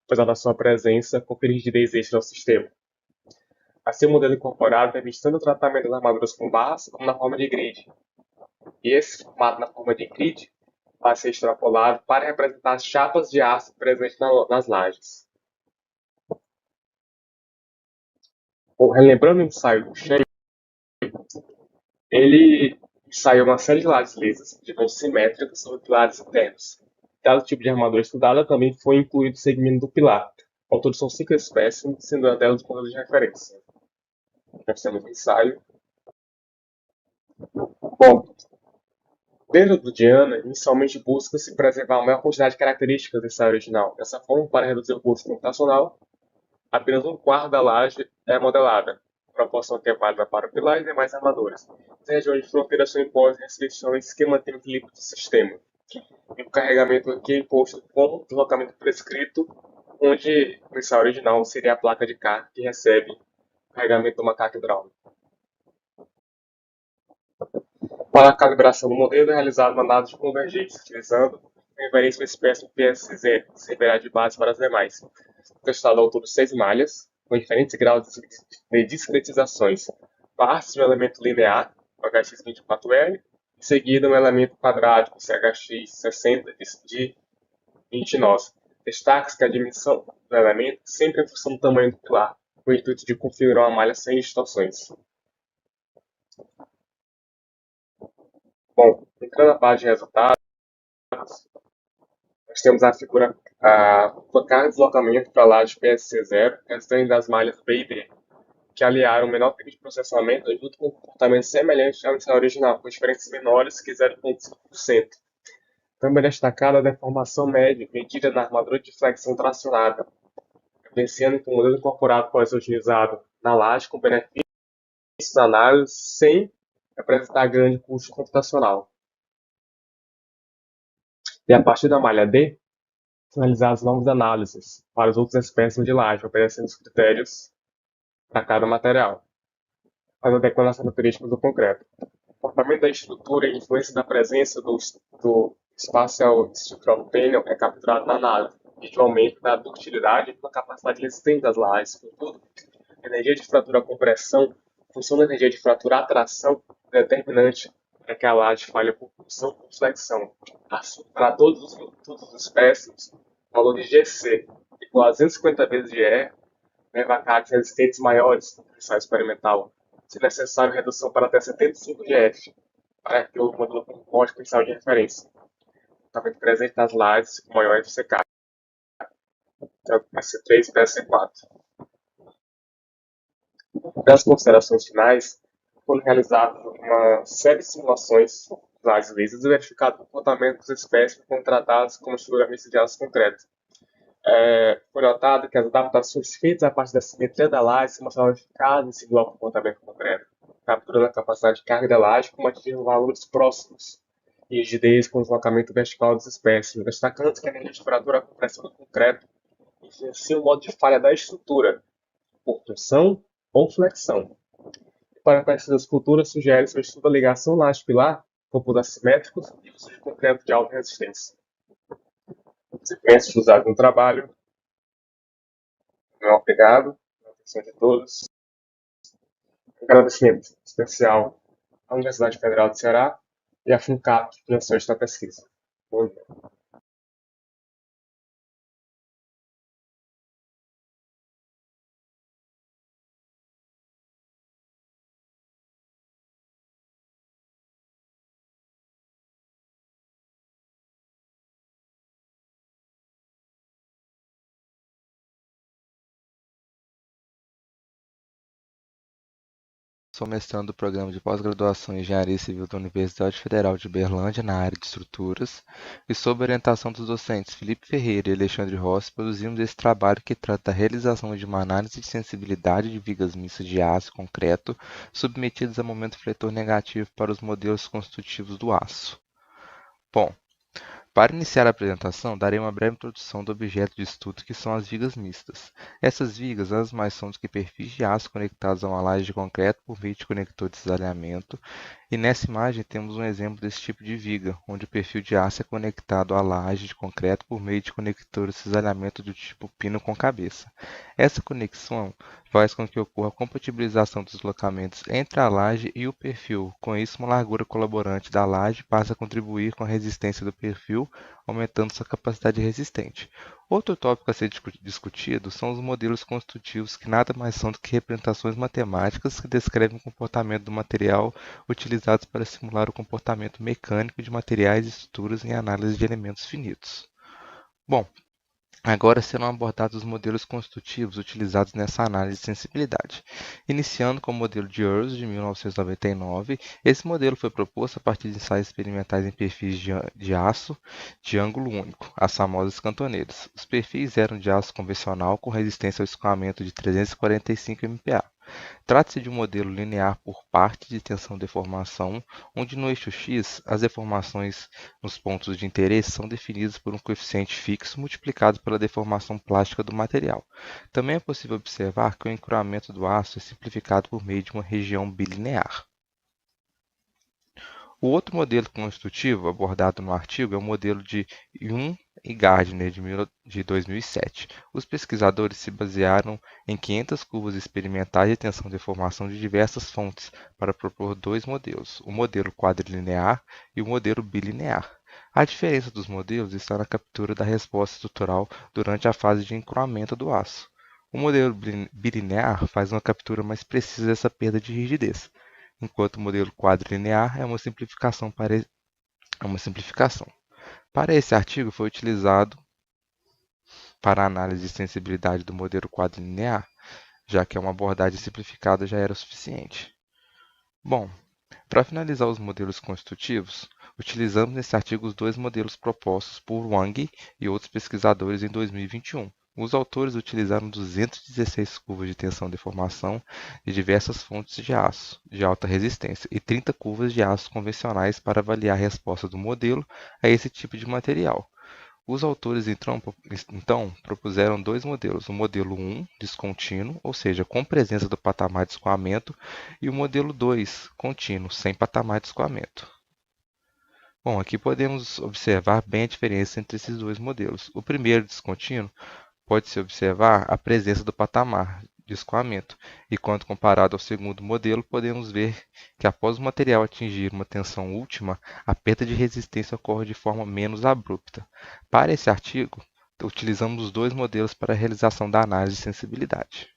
apesar da sua presença, conferir rigidez extra ao sistema. Assim, o modelo incorporado permite tanto o tratamento das armaduras com barras como na forma de grid. E esse formato na forma de grid vai ser extrapolado para representar as chapas de aço presentes nas lajes. Bom, relembrando o ensaio do Shen, ele ensaiou uma série de lajes lisas, de mãos simétricas sobre pilares internos. Cada tipo de armadura estudada também foi incluído o segmento do pilar. Ao todo são 5 espécimes, sendo uma delas o modelo de referência. Nós temos o ensaio. Bom, dentro do Diana, inicialmente busca-se preservar a maior quantidade de características do ensaio original. Dessa forma, para reduzir o custo computacional, apenas um quarto da laje é modelada, proporção que é válida para o pilar e demais armaduras. As regiões de fronteira são impostas restrições que mantêm o equilíbrio do sistema. E o carregamento aqui é imposto com o deslocamento prescrito, onde o ensaio original seria a placa de carga que recebe o carregamento do macaco hidráulico. Para a calibração do modelo é realizado análise de convergência, utilizando a referência do espécime PSZ, que servirá de base para as demais. Testado ao todo 6 malhas, com diferentes graus de discretizações. Partes de um elemento linear, o HX24L, em seguida um elemento quadrático, CHX60 de 20 nós. Destaque-se que a dimensão do elemento sempre em função do tamanho do pilar, com o intuito de configurar uma malha sem distorções. Bom, entrando na parte de resultados, nós temos a figura carga de deslocamento para lá de PSC0, restante das malhas B e D, que aliaram o menor tempo de processamento junto com um comportamento semelhante ao ensaio original, com diferenças menores que 0,5%. Também destacada a deformação média medida na armadura de flexão tracionada, evidenciando que o modelo incorporado pode ser utilizado na laje com benefícios da análise sem apresentar grande custo computacional. E a partir da malha D, são realizadas novas análises para os outros espécimes de laje, oferecendo os critérios para cada material, fazendo adequando as características do concreto. O comportamento da estrutura e a influência da presença do Spatial Structural Panel é capturado na análise, e o aumento da ductilidade e da capacidade resistente das lajes. Contudo, a energia de fratura-compressão, a função da energia de fratura-atração, é determinante para que a laje falhe por pulsão ou flexão. Para todos os espécimes, o valor de GC igual a 250 vezes de E, leva a cargas resistentes maiores no ensaio experimental, se necessário redução para até 75 de F, para que o modelo concorde com o ensaio de referência. Também presente nas lajes com maior FCK, então PC3 e PC4. Nas considerações finais, foram realizadas uma série de simulações de lajes lisas e verificado o comportamento dos espécimes contratados como estruturamento de aço concreto. Foi notado que as adaptações feitas a partir da simetria da laje se mostraram eficazes em simular o comportamento concreto. capturando a capacidade de carga da laje, como atingir valores próximos e rigidez com deslocamento vertical das espécies, destacando que a energia de fratura a compressão do concreto influencia o modo de falha da estrutura, por torção ou flexão. Para essas culturas, sugere-se o estudo da ligação laje-pilar, composto assimétricos e uso de concreto de alta resistência. Sequências usadas no trabalho. Muito obrigado pela atenção de todos. Agradecimento especial à Universidade Federal do Ceará e à FUNCAP, que financiou esta pesquisa. Bom dia. Sou mestrando do Programa de Pós-Graduação em Engenharia Civil da Universidade Federal de Uberlândia, na área de estruturas, e sob orientação dos docentes Felipe Ferreira e Alexandre Rossi, produzimos esse trabalho que trata da realização de uma análise de sensibilidade de vigas mistas de aço e concreto submetidas a momento fletor negativo para os modelos constitutivos do aço. Bom, para iniciar a apresentação, darei uma breve introdução do objeto de estudo que são as vigas mistas. Essas vigas nada mais são do que perfis de aço conectados a uma laje de concreto por meio de conector de cisalhamento, e nessa imagem temos um exemplo desse tipo de viga, onde o perfil de aço é conectado à laje de concreto por meio de conector de cisalhamento do tipo pino com cabeça. Essa conexão faz com que ocorra a compatibilização dos deslocamentos entre a laje e o perfil. Com isso, uma largura colaborante da laje passa a contribuir com a resistência do perfil, aumentando sua capacidade resistente. Outro tópico a ser discutido são os modelos construtivos, que nada mais são do que representações matemáticas que descrevem o comportamento do material utilizados para simular o comportamento mecânico de materiais e estruturas em análise de elementos finitos. Bom, agora serão abordados os modelos construtivos utilizados nessa análise de sensibilidade. Iniciando com o modelo de Earls, de 1999, esse modelo foi proposto a partir de ensaios experimentais em perfis de aço de ângulo único, as famosas cantoneiras. Os perfis eram de aço convencional com resistência ao escoamento de 345 MPa. Trata-se de um modelo linear por parte de tensão-deformação, onde no eixo X as deformações nos pontos de interesse são definidas por um coeficiente fixo multiplicado pela deformação plástica do material. Também é possível observar que o encruamento do aço é simplificado por meio de uma região bilinear. O outro modelo construtivo abordado no artigo é o modelo de Young e Gardner, de 2007. Os pesquisadores se basearam em 500 curvas experimentais de tensão-deformação de diversas fontes para propor dois modelos, o modelo quadrilinear e o modelo bilinear. A diferença dos modelos está na captura da resposta estrutural durante a fase de encruamento do aço. O modelo bilinear faz uma captura mais precisa dessa perda de rigidez, enquanto o modelo quadrilinear é uma simplificação. Para esse artigo foi utilizado para a análise de sensibilidade do modelo quadrilinear, já que uma abordagem simplificada já era suficiente. Bom, para finalizar os modelos constitutivos, utilizamos nesse artigo os dois modelos propostos por Wang e outros pesquisadores em 2021. Os autores utilizaram 216 curvas de tensão-deformação de diversas fontes de aço de alta resistência e 30 curvas de aço convencionais para avaliar a resposta do modelo a esse tipo de material. Os autores então propuseram dois modelos, o modelo 1, descontínuo, ou seja, com presença do patamar de escoamento, e o modelo 2, contínuo, sem patamar de escoamento. Bom, aqui podemos observar bem a diferença entre esses dois modelos. O primeiro, descontínuo, pode-se observar a presença do patamar de escoamento, e quando comparado ao segundo modelo, podemos ver que após o material atingir uma tensão última, a perda de resistência ocorre de forma menos abrupta. Para esse artigo, utilizamos os dois modelos para a realização da análise de sensibilidade.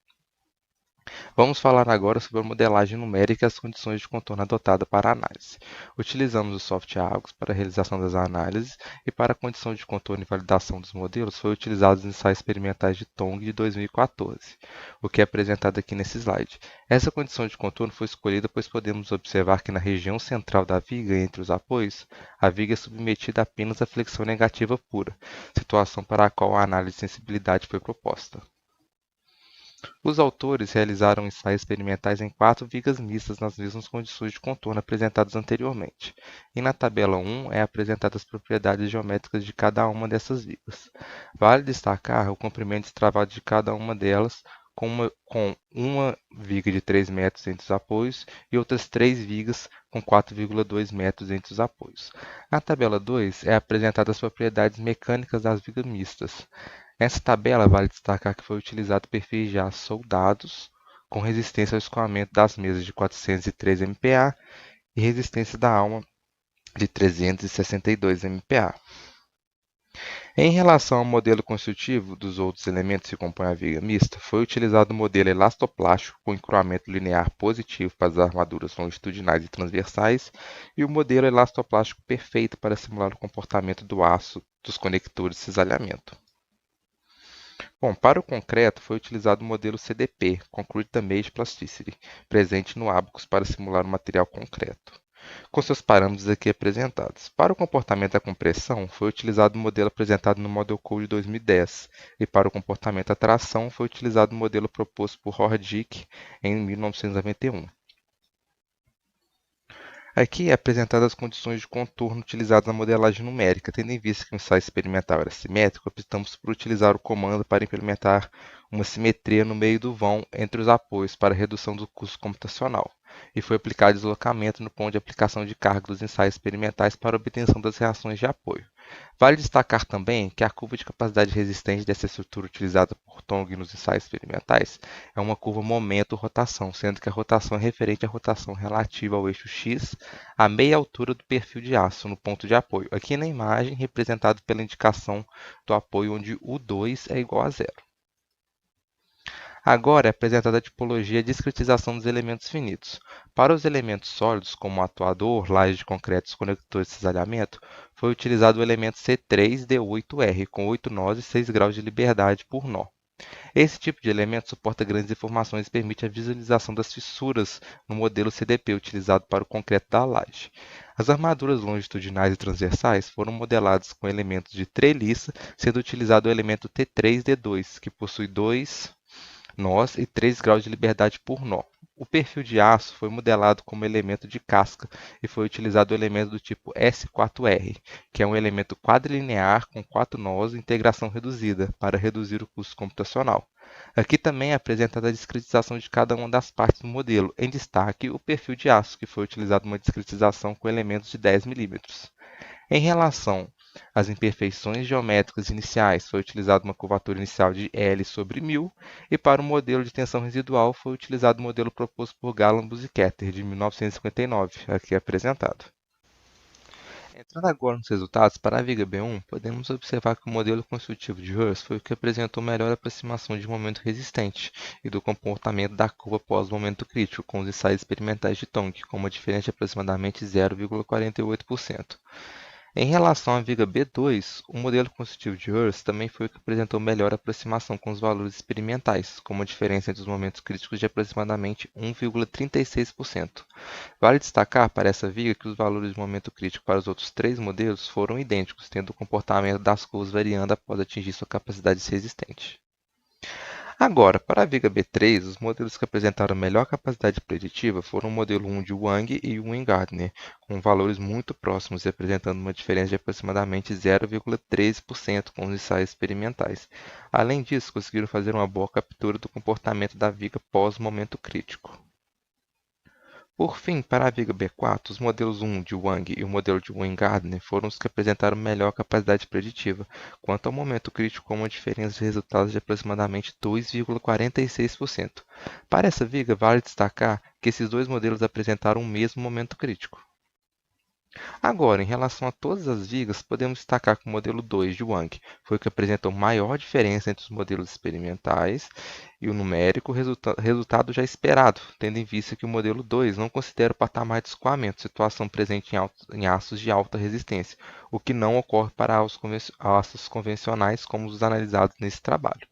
Vamos falar agora sobre a modelagem numérica e as condições de contorno adotada para a análise. Utilizamos o SoftArgos para a realização das análises e para a condição de contorno e validação dos modelos foi utilizado os ensaios experimentais de Tong de 2014, o que é apresentado aqui nesse slide. Essa condição de contorno foi escolhida pois podemos observar que na região central da viga entre os apoios, a viga é submetida apenas à flexão negativa pura, situação para a qual a análise de sensibilidade foi proposta. Os autores realizaram ensaios experimentais em 4 vigas mistas nas mesmas condições de contorno apresentadas anteriormente, e na tabela 1 é apresentadas as propriedades geométricas de cada uma dessas vigas. Vale destacar o comprimento destravado de cada uma delas, com uma viga de 3 metros entre os apoios e outras 3 vigas com 4,2 metros entre os apoios. Na tabela 2 é apresentadas as propriedades mecânicas das vigas mistas. Nessa tabela, vale destacar que foi utilizado perfis de aço soldados com resistência ao escoamento das mesas de 403 MPa e resistência da alma de 362 MPa. Em relação ao modelo constitutivo dos outros elementos que compõem a viga mista, foi utilizado o modelo elastoplástico com encruamento linear positivo para as armaduras longitudinais e transversais e o modelo elastoplástico perfeito para simular o comportamento do aço dos conectores de cisalhamento. Bom, para o concreto foi utilizado o modelo CDP, Concrete Damage Plasticity, presente no Abaqus para simular o material concreto, com seus parâmetros aqui apresentados. Para o comportamento da compressão, foi utilizado o modelo apresentado no Model Code 2010, e para o comportamento da tração, foi utilizado o modelo proposto por Hordick em 1991. Aqui é apresentadas as condições de contorno utilizadas na modelagem numérica. Tendo em vista que o ensaio experimental era simétrico, optamos por utilizar o comando para implementar uma simetria no meio do vão entre os apoios para redução do custo computacional, e foi aplicado deslocamento no ponto de aplicação de carga dos ensaios experimentais para obtenção das reações de apoio. Vale destacar também que a curva de capacidade resistente dessa estrutura utilizada por Tong nos ensaios experimentais é uma curva momento-rotação, sendo que a rotação é referente à rotação relativa ao eixo X, à meia altura do perfil de aço no ponto de apoio, aqui na imagem representado pela indicação do apoio onde U2 é igual a zero. Agora é apresentada a tipologia de discretização dos elementos finitos. Para os elementos sólidos, como o atuador, laje de concreto e os conectores de cisalhamento, foi utilizado o elemento C3D8R, com 8 nós e 6 graus de liberdade por nó. Esse tipo de elemento suporta grandes deformações e permite a visualização das fissuras no modelo CDP utilizado para o concreto da laje. As armaduras longitudinais e transversais foram modeladas com elementos de treliça, sendo utilizado o elemento T3D2, que possui 2 nós e 3 graus de liberdade por nó. O perfil de aço foi modelado como elemento de casca e foi utilizado o elemento do tipo S4R, que é um elemento quadrilinear com 4 nós e integração reduzida, para reduzir o custo computacional. Aqui também é apresentada a discretização de cada uma das partes do modelo, em destaque o perfil de aço, que foi utilizado uma discretização com elementos de 10 mm. Em relação às imperfeições geométricas iniciais, foi utilizada uma curvatura inicial de L sobre 1000, e para o modelo de tensão residual foi utilizado o modelo proposto por Galambos e Keter, de 1959, aqui apresentado. Entrando agora nos resultados, para a viga B1, podemos observar que o modelo construtivo de Hurst foi o que apresentou melhor aproximação de momento resistente e do comportamento da curva pós-momento crítico com os ensaios experimentais de Tong, com uma diferença de aproximadamente 0,48%. Em relação à viga B2, o modelo construtivo de Hurst também foi o que apresentou melhor aproximação com os valores experimentais, com uma diferença entre os momentos críticos de aproximadamente 1,36%. Vale destacar para essa viga que os valores de momento crítico para os outros 3 modelos foram idênticos, tendo o comportamento das curvas variando após atingir sua capacidade resistente. Agora, para a viga B3, os modelos que apresentaram melhor capacidade preditiva foram o modelo 1 de Wang e o Wingardner, com valores muito próximos, representando uma diferença de aproximadamente 0,13% com os ensaios experimentais. Além disso, conseguiram fazer uma boa captura do comportamento da viga pós-momento crítico. Por fim, para a viga B4, os modelos 1 de Wang e o modelo de Wingardner foram os que apresentaram melhor capacidade preditiva, quanto ao momento crítico com uma diferença de resultados de aproximadamente 2,46%. Para essa viga, vale destacar que esses dois modelos apresentaram o mesmo momento crítico. Agora, em relação a todas as vigas, podemos destacar que o modelo 2 de Wang foi o que apresentou maior diferença entre os modelos experimentais e o numérico, resultado já esperado, tendo em vista que o modelo 2 não considera o patamar de escoamento, situação presente em aços de alta resistência, o que não ocorre para aços convencionais como os analisados nesse trabalho.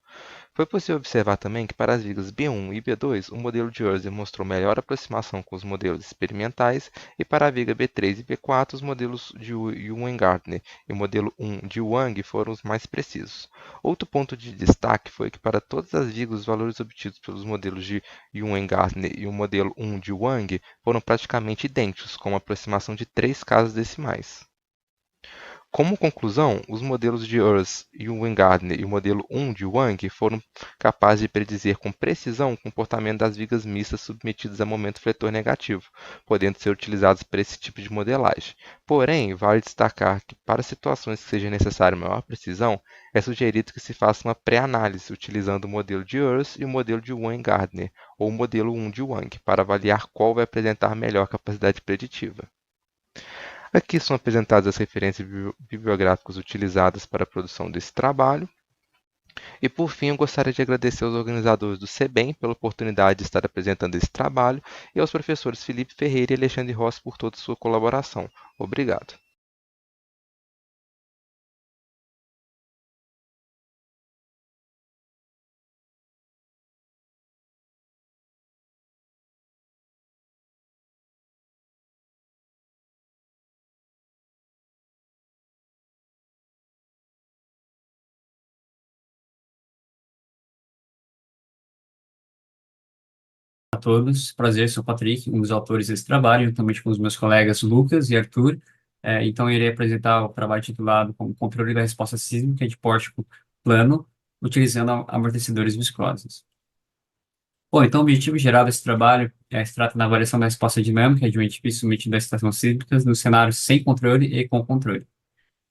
Foi possível observar também que para as vigas B1 e B2, o modelo de Euler mostrou melhor aproximação com os modelos experimentais, e para a viga B3 e B4, os modelos de Yuan Gardner e o modelo 1 de Wang foram os mais precisos. Outro ponto de destaque foi que para todas as vigas, os valores obtidos pelos modelos de Yuan Gardner e o modelo 1 de Wang foram praticamente idênticos, com uma aproximação de 3 casas decimais. Como conclusão, os modelos de Earls, Yuan Gardner e o modelo 1 de Wang foram capazes de predizer com precisão o comportamento das vigas mistas submetidas a momento fletor negativo, podendo ser utilizados para esse tipo de modelagem. Porém, vale destacar que para situações que seja necessária maior precisão, é sugerido que se faça uma pré-análise utilizando o modelo de Earls e o modelo de Yuan Gardner, ou o modelo 1 de Wang, para avaliar qual vai apresentar melhor capacidade preditiva. Aqui são apresentadas as referências bibliográficas utilizadas para a produção desse trabalho. E, por fim, eu gostaria de agradecer aos organizadores do CEBEM pela oportunidade de estar apresentando esse trabalho e aos professores Felipe Ferreira e Alexandre Rossi por toda a sua colaboração. Obrigado. A todos, prazer, sou o Patrick, um dos autores desse trabalho, juntamente com os meus colegas Lucas e Arthur. Então, eu irei apresentar o trabalho titulado como Controle da Resposta Sísmica de Pórtico Plano, utilizando amortecedores viscosos. Bom, então, o objetivo geral desse trabalho se trata da avaliação da resposta dinâmica de um edifício submetido a estações sísmicas nos cenários sem controle e com controle.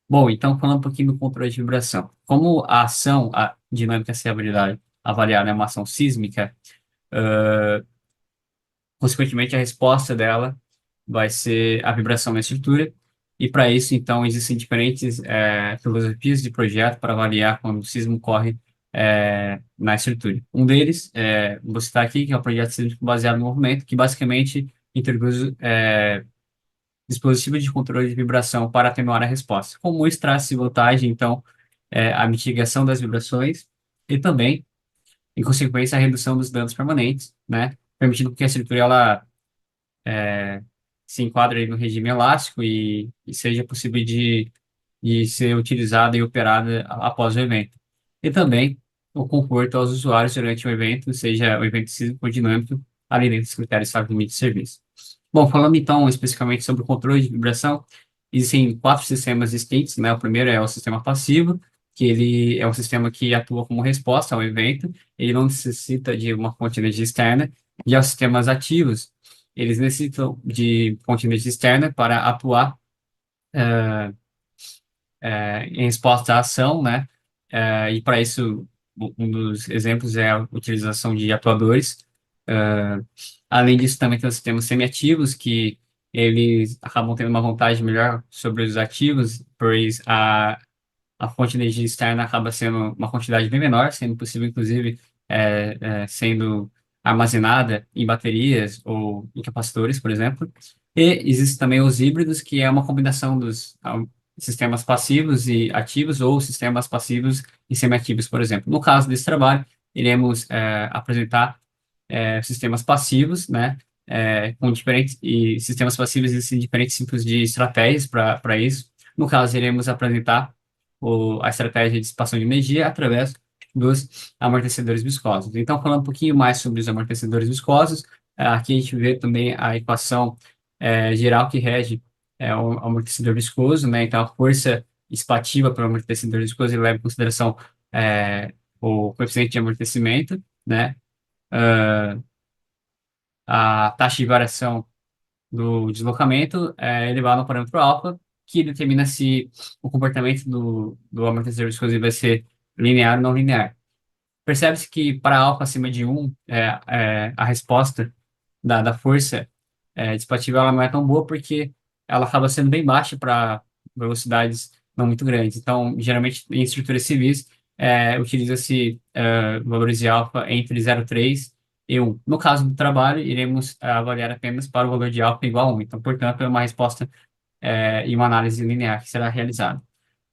Bom, então, falando um pouquinho do controle de vibração. Como a ação a dinâmica se avaliar, né, uma ação sísmica, consequentemente, a resposta dela vai ser a vibração na estrutura, e para isso, então, existem diferentes filosofias de projeto para avaliar quando o sismo ocorre na estrutura. Um deles, vou citar aqui, que é o projeto sísmico baseado no movimento, que basicamente introduz dispositivos de controle de vibração para atenuar a resposta, como o extrato de voltagem, então, a mitigação das vibrações e também, em consequência, a redução dos danos permanentes, né, permitindo que a estrutura ela se enquadre aí no regime elástico e seja possível de ser utilizada e operada após o evento. E também o conforto aos usuários durante o evento, seja o evento sísmico ou dinâmico, além dos critérios de limite de serviço. Bom, falando então especificamente sobre o controle de vibração, existem 4 sistemas distintos, né? O primeiro é o sistema passivo, que ele é um sistema que atua como resposta ao evento, ele não necessita de uma fonte de energia externa. Já os sistemas ativos, eles necessitam de fonte de energia externa para atuar em resposta à ação, né? E para isso, um dos exemplos é a utilização de atuadores. Além disso, também tem os sistemas semiativos, que eles acabam tendo uma vantagem melhor sobre os ativos, pois a fonte de energia externa acaba sendo uma quantidade bem menor, sendo possível, inclusive, sendo armazenada em baterias ou em capacitores, por exemplo. E existem também os híbridos, que é uma combinação dos sistemas passivos e ativos ou sistemas passivos e semiativos, por exemplo. No caso desse trabalho, iremos apresentar sistemas passivos, né, com diferentes e sistemas passivos existem diferentes tipos de estratégias para isso. No caso, iremos apresentar a estratégia de dissipação de energia através dos amortecedores viscosos. Então, falando um pouquinho mais sobre os amortecedores viscosos, aqui a gente vê também a equação geral que rege o amortecedor viscoso, né? Então, a força dissipativa para o amortecedor viscoso ele leva em consideração o coeficiente de amortecimento, né? A taxa de variação do deslocamento é elevada ao parâmetro alfa, que determina se o comportamento do amortecedor viscoso vai ser linear ou não linear. Percebe-se que para alfa acima de 1, a resposta da força dissipativa ela não é tão boa, porque ela acaba sendo bem baixa para velocidades não muito grandes. Então, geralmente, em estruturas civis, utiliza-se valores de alfa entre 0,3 e 1. No caso do trabalho, iremos avaliar apenas para o valor de alfa igual a 1. Então, portanto, é uma resposta e uma análise linear que será realizada.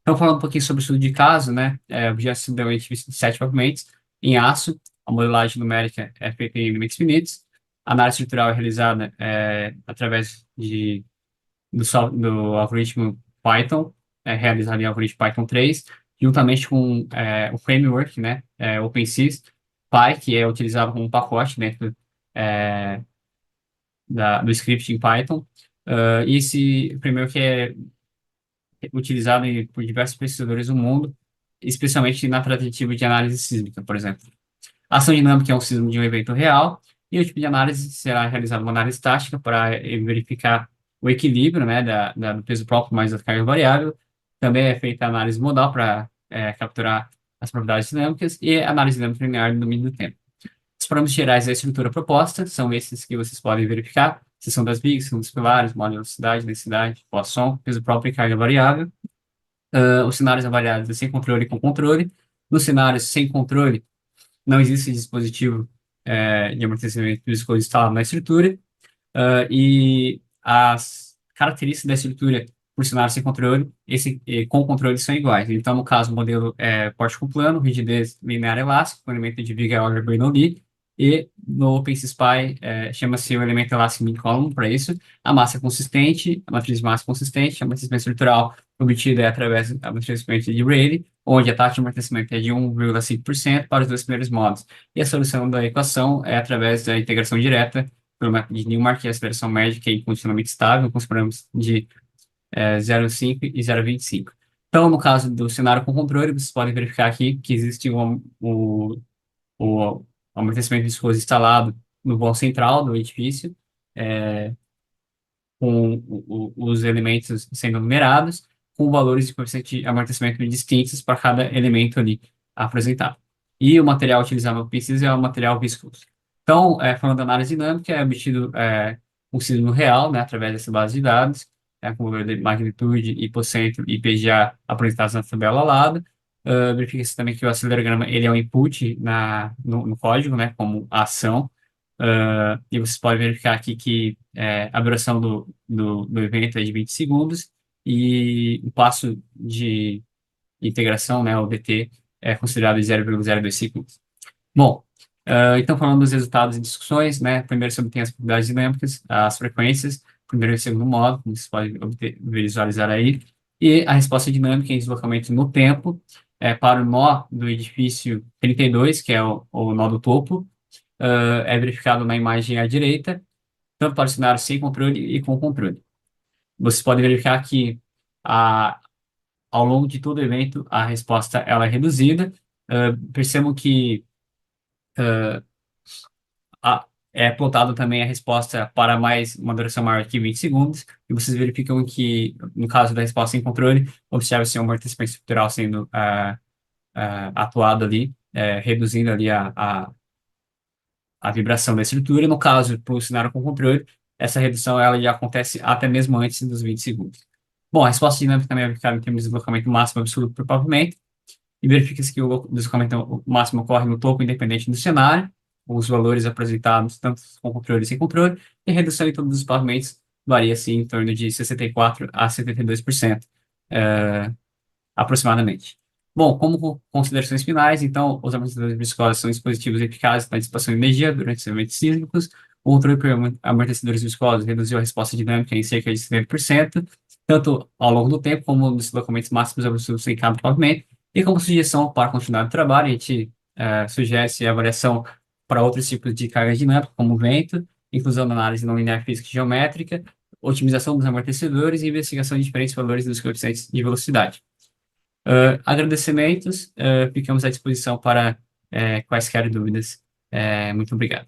Então, falando um pouquinho sobre o estudo de caso, né, objeto de 7 pavimentos, em aço. A modelagem numérica é feita em limites finitos. A análise estrutural é realizada através do algoritmo Python, realizado em algoritmo Python 3, juntamente com o framework, né, OpenSys Py, que é utilizado como um pacote dentro é, do script em Python. E esse framework é utilizado por diversos pesquisadores do mundo, especialmente na tratativa de análise sísmica, por exemplo. A ação dinâmica é um sismo de um evento real, e o tipo de análise será realizada uma análise estática para verificar o equilíbrio, né, do peso próprio mais da carga variável. Também é feita a análise modal para capturar as propriedades dinâmicas e análise dinâmica linear no domínio do tempo. Os parâmetros gerais da estrutura proposta são esses que vocês podem verificar: seção das vigas, seção dos pilares, modo de velocidade, densidade, Poisson, peso próprio e carga variável. Os cenários avaliados sem controle e com controle. Nos cenários sem controle, não existe dispositivo de amortecimento viscoso instalado na estrutura, e as características da estrutura por cenário sem controle, com controle são iguais. Então, no caso, o modelo é pórtico plano, rigidez linear elástica, com elemento de viga Auger Bernoulli, e no OpenSys chama-se o elemento elástico mid-column para isso. A massa é consistente, a matriz de massa é consistente, a amortecimento estrutural obtida é através do amortecimento de Rayleigh, onde a taxa de amortecimento é de 1,5% para os dois primeiros modos. E a solução da equação é através da integração direta pelo método de Newmark, que é a aceleração média, que é incondicionalmente estável, com os parâmetros de 0,5 e 0,25. Então, no caso do cenário com controle, vocês podem verificar aqui que existe o amortecimento viscoso instalado no vão central do edifício, com os elementos sendo numerados, com valores de coeficiente de amortecimento distintos para cada elemento ali apresentado. E o material utilizado no PCS é o material viscoso. Então, falando da análise dinâmica, é obtido um sismo real, né, através dessa base de dados, com valor de magnitude, hipocentro e PGA apresentados na tabela ao lado. Verifica-se também que o acelerograma ele é um input no código, né, como ação. E vocês podem verificar aqui que a duração do evento é de 20 segundos e o passo de integração, né, o DT, é considerado de 0,02 segundos. Bom, então falando dos resultados e discussões, né, primeiro se obtém as propriedades dinâmicas, as frequências, primeiro e segundo modo, como vocês podem visualizar aí, e a resposta dinâmica em deslocamento no tempo, para o nó do edifício 32, que é o nó do topo, é verificado na imagem à direita, tanto para o cenário sem controle e com controle. Vocês podem verificar que ao longo de todo o evento a resposta ela é reduzida. Percebam que é plotado também a resposta para uma duração maior que 20 segundos, e vocês verificam que, no caso da resposta sem controle, observa-se um amortecimento estrutural sendo atuado ali, reduzindo ali a vibração da estrutura. No caso, para o cenário com controle, essa redução ela já acontece até mesmo antes dos 20 segundos. Bom, a resposta dinâmica também é verificada em termos de deslocamento máximo absoluto por pavimento, e verifica-se que o deslocamento máximo ocorre no topo independente do cenário, os valores apresentados tanto com controle e sem controle, e a redução em todos os pavimentos varia assim em torno de 64% a 72%, aproximadamente. Bom, como considerações finais, então, os amortecedores viscosos são dispositivos eficazes na dissipação de energia durante os eventos sísmicos. O controle por amortecedores viscosos reduziu a resposta dinâmica em cerca de 70%, tanto ao longo do tempo como nos deslocamentos máximos absolutos em cada pavimento. E como sugestão para continuar o trabalho, a gente sugere a avaliação para outros tipos de carga dinâmica, como vento, inclusão da análise não linear física e geométrica, otimização dos amortecedores e investigação de diferentes valores dos coeficientes de velocidade. Agradecimentos, ficamos à disposição para quaisquer dúvidas. Muito obrigado.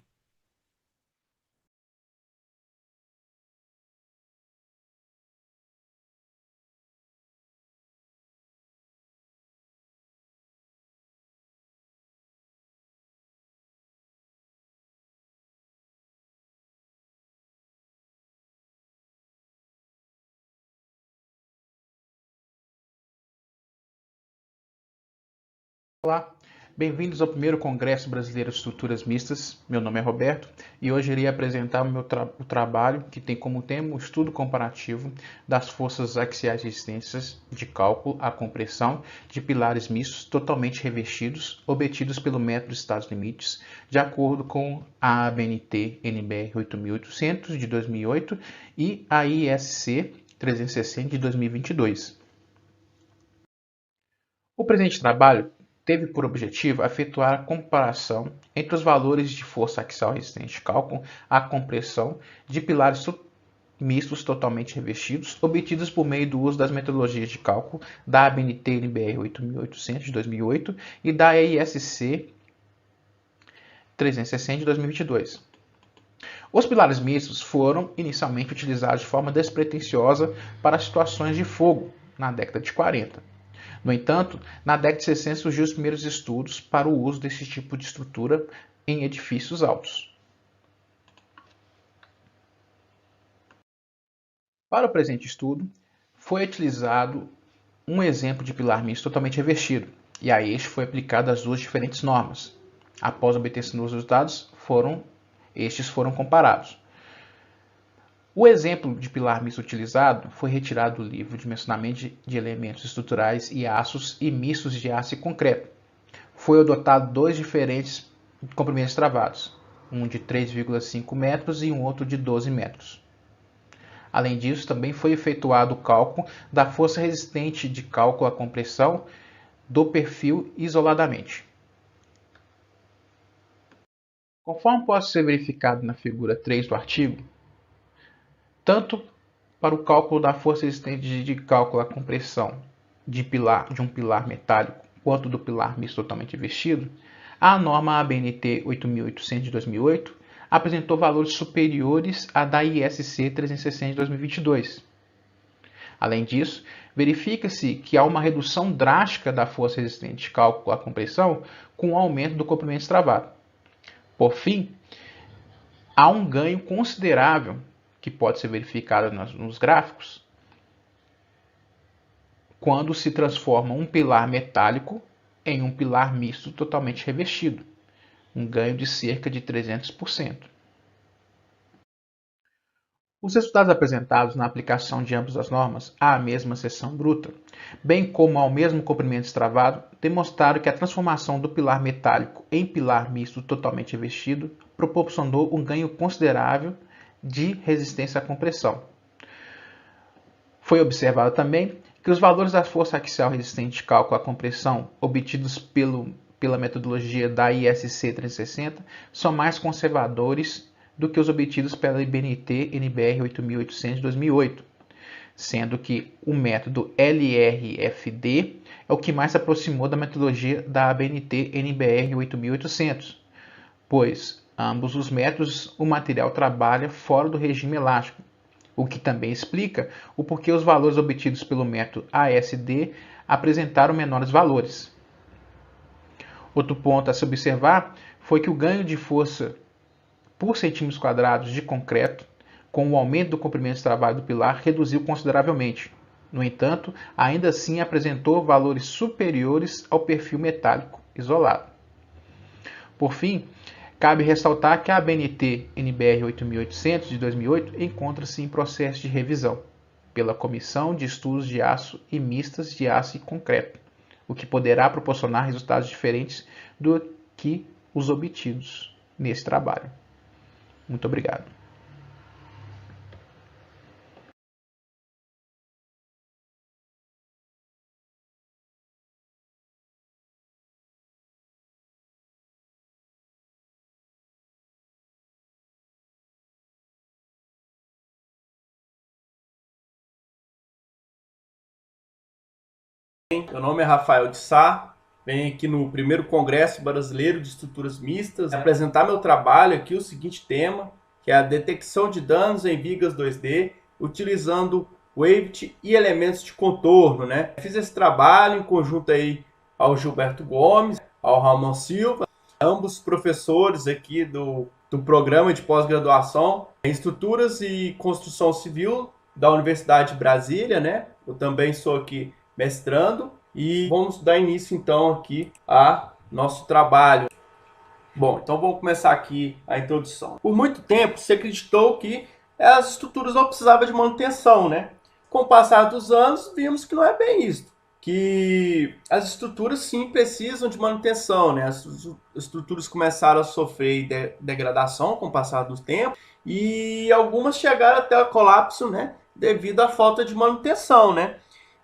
Olá, Bem-vindos ao primeiro Congresso Brasileiro de Estruturas Mistas. Meu nome é Roberto e hoje irei apresentar o trabalho que tem como tema o estudo comparativo das forças axiais resistências de cálculo à compressão de pilares mistos totalmente revestidos, obtidos pelo método Estados-limites, de acordo com a ABNT NBR 8800 de 2008 e a ISC 360 de 2022. O presente trabalho teve por objetivo efetuar a comparação entre os valores de força axial resistente de cálculo à compressão de pilares mistos totalmente revestidos, obtidos por meio do uso das metodologias de cálculo da ABNT NBR 8800 de 2008 e da ISC 360 de 2022. Os pilares mistos foram inicialmente utilizados de forma despretensiosa para situações de fogo na década de 40. No entanto, na década de 60 surgiram os primeiros estudos para o uso desse tipo de estrutura em edifícios altos. Para o presente estudo, foi utilizado um exemplo de pilar misto totalmente revestido, e a este foi aplicado as duas diferentes normas. Após obter-se os resultados, estes foram comparados. O exemplo de pilar misto utilizado foi retirado do livro Dimensionamento de Elementos Estruturais e Aços e Mistos de Aço e Concreto. Foi adotado dois diferentes comprimentos travados, um de 3,5 metros e um outro de 12 metros. Além disso, também foi efetuado o cálculo da força resistente de cálculo à compressão do perfil isoladamente. Conforme pode ser verificado na figura 3 do artigo, tanto para o cálculo da força resistente de cálculo à compressão de um pilar metálico quanto do pilar misto totalmente revestido, a norma ABNT 8800 de 2008 apresentou valores superiores à da ISC 360 de 2022. Além disso, verifica-se que há uma redução drástica da força resistente de cálculo à compressão com o aumento do comprimento travado. Por fim, há um ganho considerável que pode ser verificado nos gráficos, quando se transforma um pilar metálico em um pilar misto totalmente revestido, um ganho de cerca de 300%. Os resultados apresentados na aplicação de ambas as normas à mesma seção bruta, bem como ao mesmo comprimento estravado, demonstraram que a transformação do pilar metálico em pilar misto totalmente revestido proporcionou um ganho considerável de resistência à compressão. Foi observado também que os valores da força axial resistente de cálculo à compressão obtidos pela metodologia da ISC 360 são mais conservadores do que os obtidos pela IBNT NBR 8800 de 2008, sendo que o método LRFD é o que mais se aproximou da metodologia da ABNT NBR 8800, pois ambos os métodos o material trabalha fora do regime elástico, o que também explica o porquê os valores obtidos pelo método ASD apresentaram menores valores. Outro ponto a se observar foi que o ganho de força por centímetros quadrados de concreto, com o aumento do comprimento travado do pilar, reduziu consideravelmente. No entanto, ainda assim apresentou valores superiores ao perfil metálico isolado. Por fim, cabe ressaltar que a ABNT NBR 8800 de 2008 encontra-se em processo de revisão pela Comissão de Estudos de Aço e Mistas de Aço e Concreto, o que poderá proporcionar resultados diferentes do que os obtidos nesse trabalho. Muito obrigado. Meu nome é Rafael de Sá, venho aqui no primeiro Congresso Brasileiro de Estruturas Mistas apresentar meu trabalho aqui, o seguinte tema, que é a detecção de danos em vigas 2D utilizando Waved e elementos de contorno, né? Fiz esse trabalho em conjunto aí ao Gilberto Gomes, ao Ramon Silva, ambos professores aqui do programa de pós-graduação em Estruturas e Construção Civil da Universidade de Brasília, né? Eu também sou aqui mestrando e vamos dar início então aqui à nosso trabalho. Bom, então vamos começar aqui a introdução. Por muito tempo se acreditou que as estruturas não precisavam de manutenção, né? Com o passar dos anos, vimos que não é bem isso. Que as estruturas sim precisam de manutenção, né? As estruturas começaram a sofrer degradação com o passar do tempo e algumas chegaram até o colapso, né? Devido à falta de manutenção, né?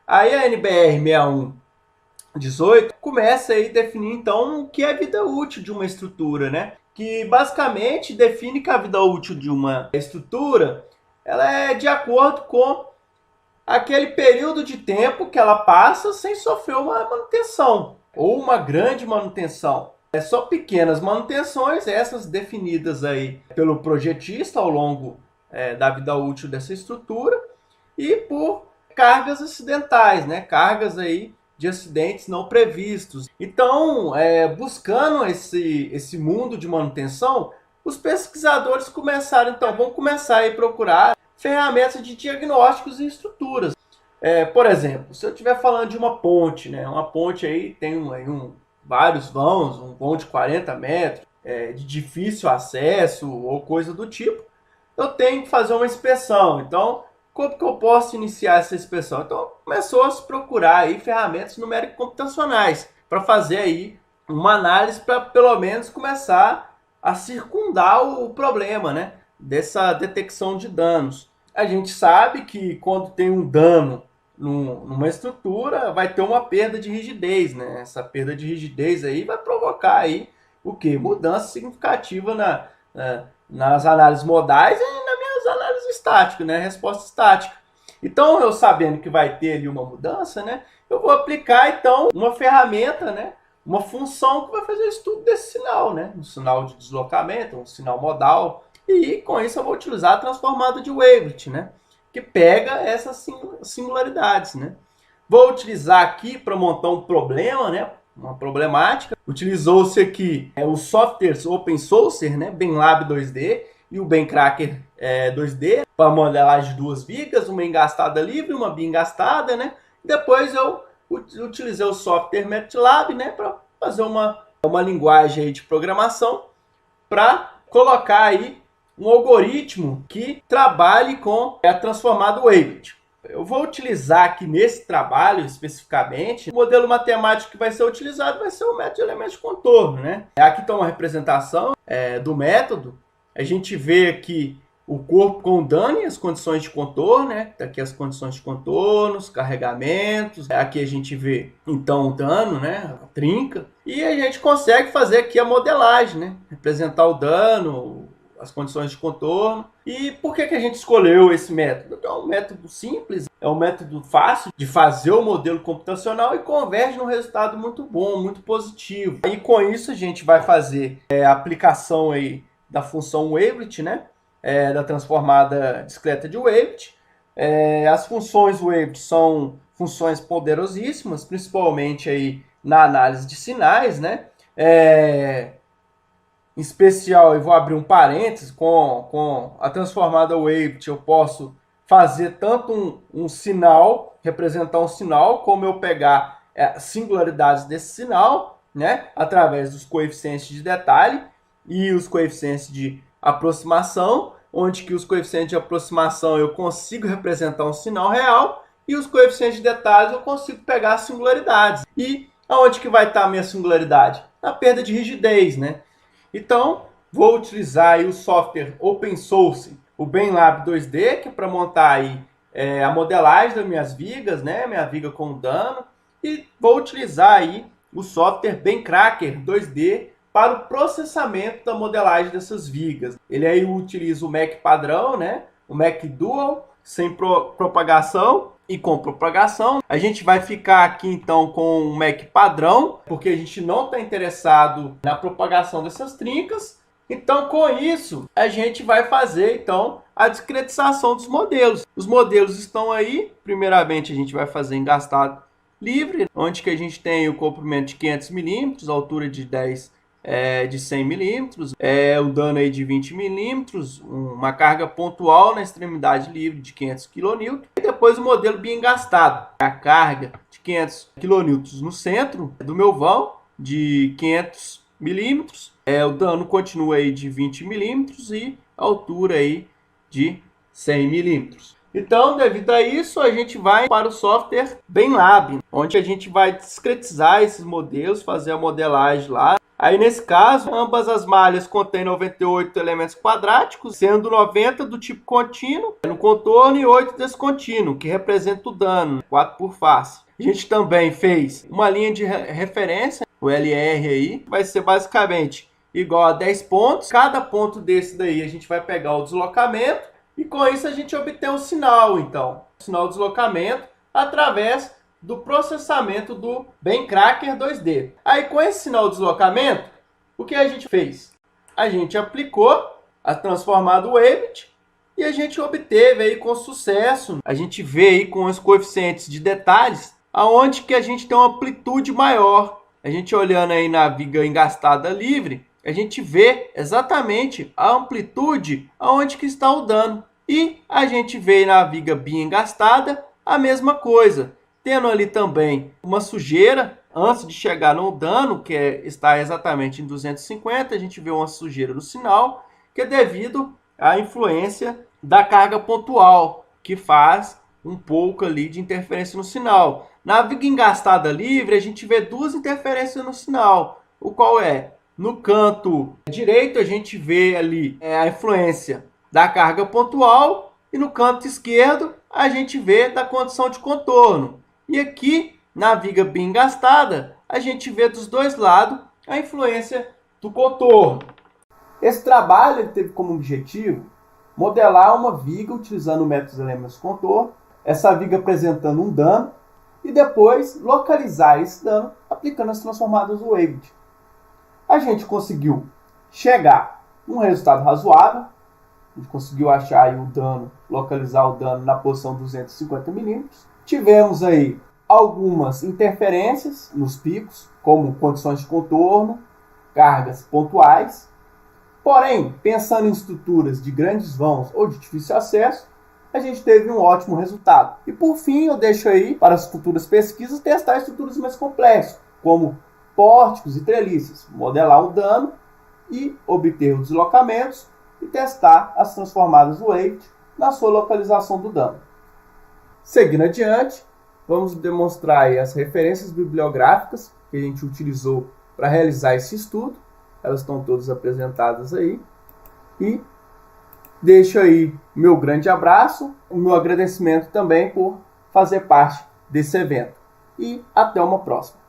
Aí a NBR 6118 começa aí a definir então o que é a vida útil de uma estrutura, né? Que basicamente define que a vida útil de uma estrutura ela é de acordo com aquele período de tempo que ela passa sem sofrer uma manutenção ou uma grande manutenção. É só pequenas manutenções, essas definidas aí pelo projetista ao longo da vida útil dessa estrutura e por cargas acidentais, né? Cargas aí de acidentes não previstos. Então, buscando esse mundo de manutenção, os pesquisadores começaram, então, vão começar a procurar ferramentas de diagnósticos e estruturas. Por exemplo, se eu estiver falando de uma ponte, né? Uma ponte aí tem vários vãos, um vão de 40 metros, de difícil acesso ou coisa do tipo, eu tenho que fazer uma inspeção. Então, como que eu posso iniciar essa inspeção? Então, começou a se procurar aí ferramentas numérico-computacionais para fazer aí uma análise para, pelo menos, começar a circundar o problema, né? Dessa detecção de danos. A gente sabe que quando tem um dano numa estrutura, vai ter uma perda de rigidez, né? Essa perda de rigidez aí vai provocar aí o quê? Mudança significativa nas análises modais e nas minhas análises estáticas, né? Resposta estática. Então, eu sabendo que vai ter ali uma mudança, né? Eu vou aplicar, então, uma ferramenta, né? Uma função que vai fazer o estudo desse sinal, né? Um sinal de deslocamento, um sinal modal. E com isso eu vou utilizar a transformada de Weivelt, né? Que pega essas singularidades, né? Vou utilizar aqui para montar um problema, né? Uma problemática. Utilizou-se aqui os softwares open source, né? BenLab 2D e o BenCracker 2D para modelagem de duas vigas, uma engastada livre, uma biengastada, né? Depois eu utilizei o software MATLAB, né? Para fazer uma linguagem aí de programação para colocar aí um algoritmo que trabalhe com a transformada Weivelt. Eu vou utilizar aqui nesse trabalho especificamente, o modelo matemático que vai ser utilizado vai ser o método de elementos de contorno, né? Aqui está uma representação do método. A gente vê aqui o corpo com dano e as condições de contorno, né? Aqui as condições de contorno, os carregamentos. Aqui a gente vê, então, o dano, né? A trinca. E a gente consegue fazer aqui a modelagem, né? Representar o dano, as condições de contorno. E por que a gente escolheu esse método? É um método simples, é um método fácil de fazer o modelo computacional e converge num resultado muito bom, muito positivo. E com isso a gente vai fazer a aplicação aí da função Weivelt, né? Da transformada discreta de Weivelt. As funções Weivelt são funções poderosíssimas, principalmente aí na análise de sinais, né? Em especial, eu vou abrir um parênteses, com a transformada Weivelt eu posso fazer tanto um sinal, representar um sinal, como eu pegar singularidades desse sinal, né, através dos coeficientes de detalhe e os coeficientes de aproximação, onde que os coeficientes de aproximação eu consigo representar um sinal real e os coeficientes de detalhes eu consigo pegar as singularidades. E aonde que vai estar a minha singularidade? Na perda de rigidez, né? Então, vou utilizar aí o software open source, o BenLab 2D, que é para montar aí a modelagem das minhas vigas, né? Minha viga com dano. E vou utilizar aí o software BenCracker 2D para o processamento da modelagem dessas vigas. Ele aí utiliza o Mac padrão, né? O Mac Dual, sem propagação e com propagação. A gente vai ficar aqui então com o Mac padrão, porque a gente não está interessado na propagação dessas trincas. Então, com isso, a gente vai fazer então a discretização dos modelos. Os modelos estão aí. Primeiramente, a gente vai fazer engastado livre, onde que a gente tem o comprimento de 500 milímetros, altura de 100 milímetros, o dano aí de 20 milímetros, uma carga pontual na extremidade livre de 500 kN, e depois o modelo bem engastado, a carga de 500 kN no centro do meu vão, de 500 milímetros, o dano continua aí de 20 milímetros e a altura aí de 100 milímetros. Então, devido a isso, a gente vai para o software BEMLab, onde a gente vai discretizar esses modelos, fazer a modelagem lá. Aí, nesse caso, ambas as malhas contêm 98 elementos quadráticos, sendo 90 do tipo contínuo no contorno e 8 descontínuo, que representa o dano, 4 por face. A gente também fez uma linha de referência, o LR aí, vai ser basicamente igual a 10 pontos. Cada ponto desse daí a gente vai pegar o deslocamento e com isso a gente obtém um sinal, então. O sinal de deslocamento através do processamento do BEMCracker 2D. Aí com esse sinal de deslocamento, o que a gente fez? A gente aplicou a transformada Waved e a gente obteve aí com sucesso. A gente vê aí com os coeficientes de detalhes aonde que a gente tem uma amplitude maior. A gente olhando aí na viga engastada livre, a gente vê exatamente a amplitude aonde que está o dano. E a gente vê na viga biengastada a mesma coisa, tendo ali também uma sujeira antes de chegar no dano, que está exatamente em 250, a gente vê uma sujeira no sinal, que é devido à influência da carga pontual, que faz um pouco ali de interferência no sinal. Na viga engastada livre, a gente vê duas interferências no sinal, o qual é, no canto direito, a gente vê ali a influência da carga pontual e no canto esquerdo, a gente vê da condição de contorno. E aqui, na viga bem engastada, a gente vê dos dois lados a influência do contorno. Esse trabalho ele teve como objetivo modelar uma viga utilizando o método elementos contorno, essa viga apresentando um dano, e depois localizar esse dano aplicando as transformadas Waved. A gente conseguiu chegar a um resultado razoável. A gente conseguiu achar aí o dano, localizar o dano na posição 250 milímetros. Tivemos aí algumas interferências nos picos, como condições de contorno, cargas pontuais. Porém, pensando em estruturas de grandes vãos ou de difícil acesso, a gente teve um ótimo resultado. E por fim, eu deixo aí para as futuras pesquisas testar estruturas mais complexas, como pórticos e treliças, modelar o dano e obter os deslocamentos e testar as transformadas Waved na sua localização do dano. Seguindo adiante, vamos demonstrar aí as referências bibliográficas que a gente utilizou para realizar esse estudo. Elas estão todas apresentadas aí. E deixo aí meu grande abraço, o meu agradecimento também por fazer parte desse evento. E até uma próxima.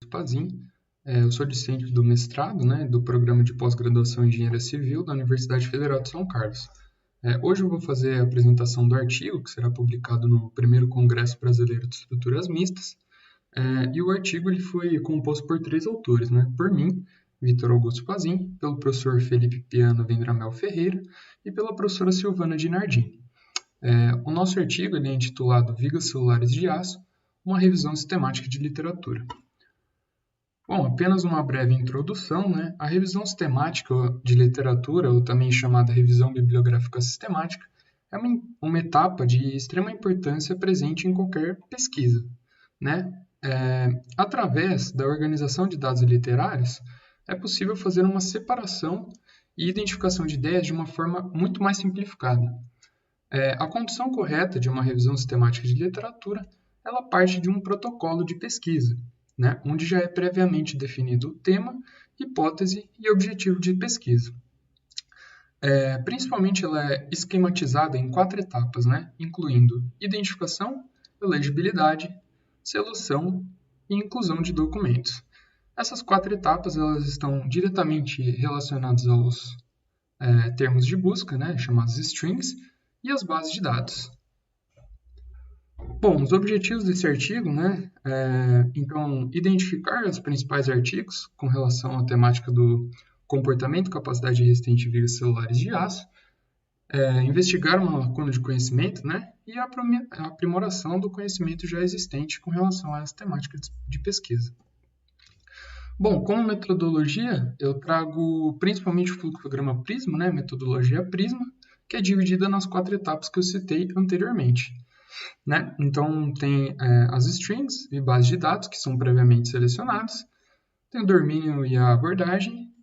Pazin. Eu sou discente do mestrado, do programa de pós-graduação em Engenharia Civil da Universidade Federal de São Carlos. Hoje eu vou fazer a apresentação do artigo, que será publicado no primeiro Congresso Brasileiro de Estruturas Mistas. E o artigo ele foi composto por 3 autores, por mim, Vitor Augusto Pazin, pelo professor Felipe Piano Vendramel Ferreira e pela professora Silvana Dinardim. O nosso artigo ele é intitulado Vigas Celulares de Aço, uma revisão sistemática de literatura. Bom, apenas uma breve introdução, A revisão sistemática de literatura, ou também chamada revisão bibliográfica sistemática, é uma etapa de extrema importância presente em qualquer pesquisa, Através da organização de dados literários, é possível fazer uma separação e identificação de ideias de uma forma muito mais simplificada. A condução correta de uma revisão sistemática de literatura, ela parte de um protocolo de pesquisa, onde já é previamente definido o tema, hipótese e objetivo de pesquisa. Principalmente ela é esquematizada em 4 etapas, incluindo identificação, legibilidade, seleção e inclusão de documentos. Essas 4 etapas elas estão diretamente relacionadas aos termos de busca, chamados strings, e as bases de dados. Bom, os objetivos desse artigo, então, identificar os principais artigos com relação à temática do comportamento e capacidade resistente de vigas celulares de aço, investigar uma lacuna de conhecimento, e a aprimoração do conhecimento já existente com relação a essa temática de pesquisa. Bom, como metodologia, eu trago principalmente o fluxograma Prisma, né, metodologia Prisma, que é dividida nas 4 etapas que eu citei anteriormente. Né? Então, tem as strings e bases de dados, que são previamente selecionadas, tem o domínio e a abordagem,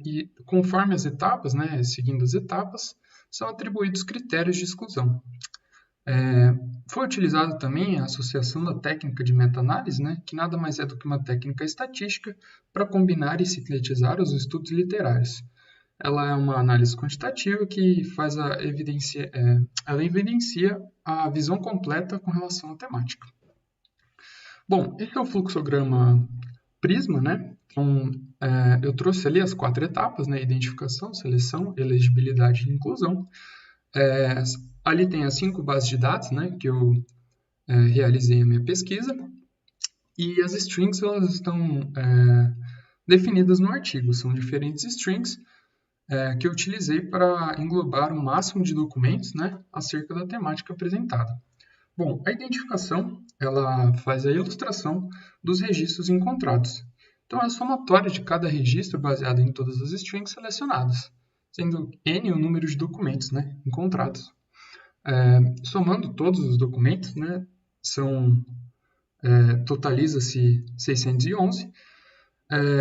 e conforme as etapas, né, seguindo as etapas, são atribuídos critérios de exclusão. Foi utilizado também a associação da técnica de meta-análise, né, que nada mais é do que uma técnica estatística para combinar e sintetizar os estudos literários. Ela é uma análise quantitativa que faz ela evidencia a visão completa com relação à temática. Bom, esse é o fluxograma Prisma, né? Então, eu trouxe ali as 4 etapas, né? Identificação, seleção, elegibilidade e inclusão. Ali tem as 5 bases de dados, né? Que eu realizei a minha pesquisa. E as strings, elas estão definidas no artigo. São diferentes strings que eu utilizei para englobar o máximo de documentos, né, acerca da temática apresentada. Bom, a identificação ela faz a ilustração dos registros encontrados. Então, é a somatória de cada registro baseada em todas as strings selecionadas, sendo n o número de documentos, né, encontrados. Somando todos os documentos, né, totaliza-se 611.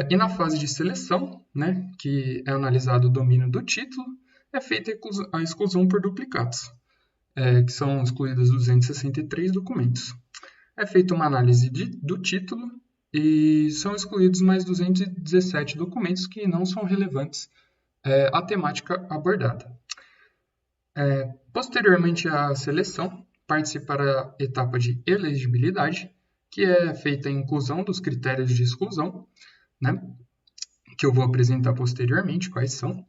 E na fase de seleção, né, que é analisado o domínio do título, é feita a exclusão por duplicados, que são excluídos 263 documentos. É feita uma análise do título e são excluídos mais 217 documentos que não são relevantes à temática abordada. Posteriormente à seleção, parte-se para a etapa de elegibilidade, que é feita a inclusão dos critérios de exclusão, né, que eu vou apresentar posteriormente quais são.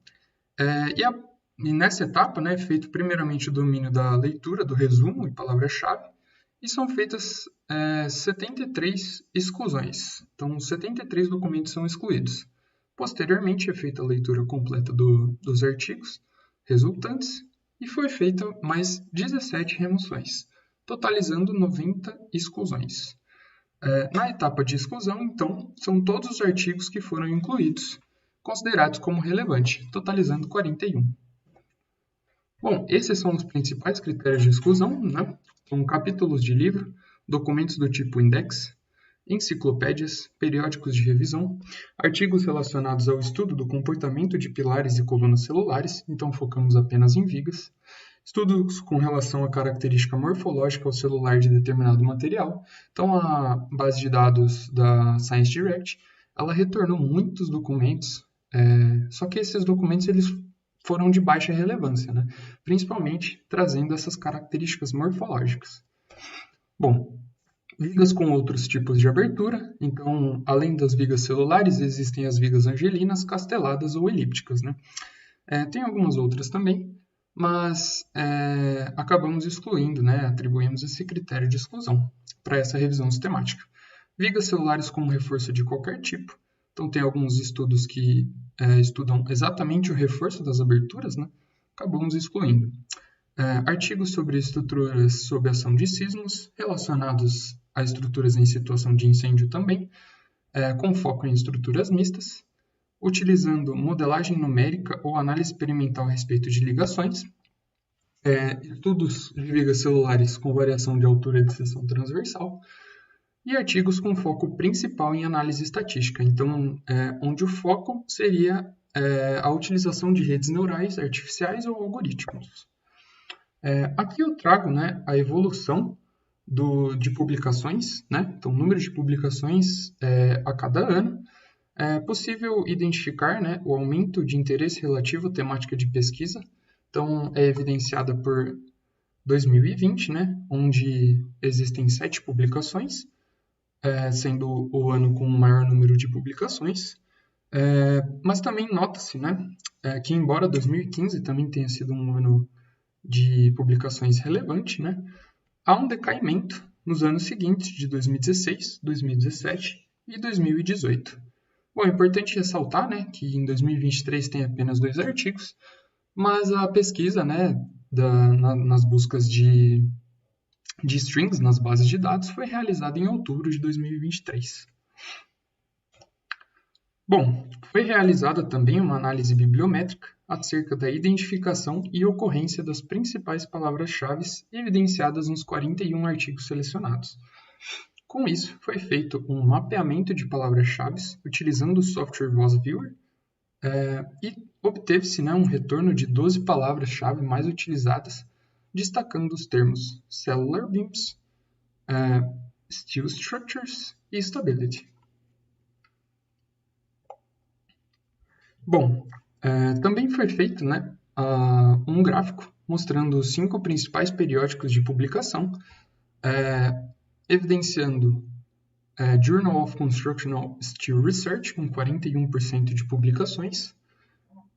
E nessa etapa, né, é feito primeiramente o domínio da leitura, do resumo e palavra-chave, e são feitas 73 exclusões. Então, 73 documentos são excluídos. Posteriormente, é feita a leitura completa dos artigos resultantes e foi feita mais 17 remoções, totalizando 90 exclusões. Na etapa de exclusão, então, são todos os artigos que foram incluídos, considerados como relevantes, totalizando 41. Bom, esses são os principais critérios de exclusão, né? São capítulos de livro, documentos do tipo index, enciclopédias, periódicos de revisão, artigos relacionados ao estudo do comportamento de pilares e colunas celulares, então focamos apenas em vigas, estudos com relação à característica morfológica ao celular de determinado material. Então, a base de dados da ScienceDirect, ela retornou muitos documentos, só que esses documentos eles foram de baixa relevância, né? Principalmente trazendo essas características morfológicas. Bom, vigas com outros tipos de abertura. Então, além das vigas celulares, existem as vigas angelinas, casteladas ou elípticas, né? Tem algumas outras também, mas acabamos excluindo, né, atribuímos esse critério de exclusão para essa revisão sistemática. Vigas celulares com reforço de qualquer tipo. Então, tem alguns estudos que estudam exatamente o reforço das aberturas, né? Acabamos excluindo. Artigos sobre estruturas sob ação de sismos, relacionados a estruturas em situação de incêndio também, com foco em estruturas mistas, utilizando modelagem numérica ou análise experimental a respeito de ligações, estudos de vigas celulares com variação de altura de seção transversal, e artigos com foco principal em análise estatística, então, onde o foco seria a utilização de redes neurais artificiais ou algoritmos. Aqui eu trago, né, a evolução de publicações, né? Então, número de publicações a cada ano. É possível identificar, né, o aumento de interesse relativo à temática de pesquisa. Então, é evidenciada por 2020, né, onde existem 7 publicações, sendo o ano com o maior número de publicações. Mas também nota-se, né, que embora 2015 também tenha sido um ano de publicações relevante, né, há um decaimento nos anos seguintes, de 2016, 2017 e 2018. Bom, é importante ressaltar, né, que em 2023 tem apenas 2 artigos, mas a pesquisa, né, nas buscas de strings nas bases de dados foi realizada em outubro de 2023. Bom, foi realizada também uma análise bibliométrica acerca da identificação e ocorrência das principais palavras-chave evidenciadas nos 41 artigos selecionados. Com isso, foi feito um mapeamento de palavras-chave utilizando o software VozViewer e obteve-se um retorno de 12 palavras-chave mais utilizadas, destacando os termos Cellular BIMs, Steel Structures e Stability. Bom, também foi feito um gráfico mostrando os 5 principais periódicos de publicação, evidenciando Journal of Constructional Steel Research, com 41% de publicações,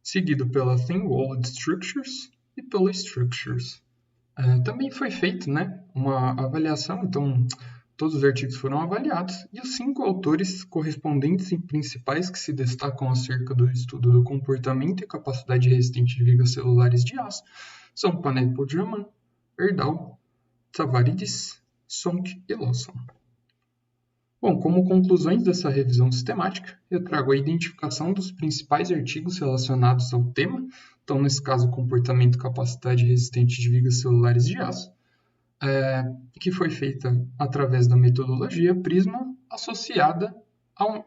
seguido pela Thin-Walled Structures e pela Structures. Também foi feito uma avaliação, então todos os artigos foram avaliados e os 5 autores correspondentes e principais que se destacam acerca do estudo do comportamento e capacidade resistente de vigas celulares de aço são Panepojaman, Erdal, Tsavaridis, Sonk e Lawson. Bom, como conclusões dessa revisão sistemática, eu trago a identificação dos principais artigos relacionados ao tema, então nesse caso comportamento e capacidade resistente de vigas celulares de aço, que foi feita através da metodologia Prisma associada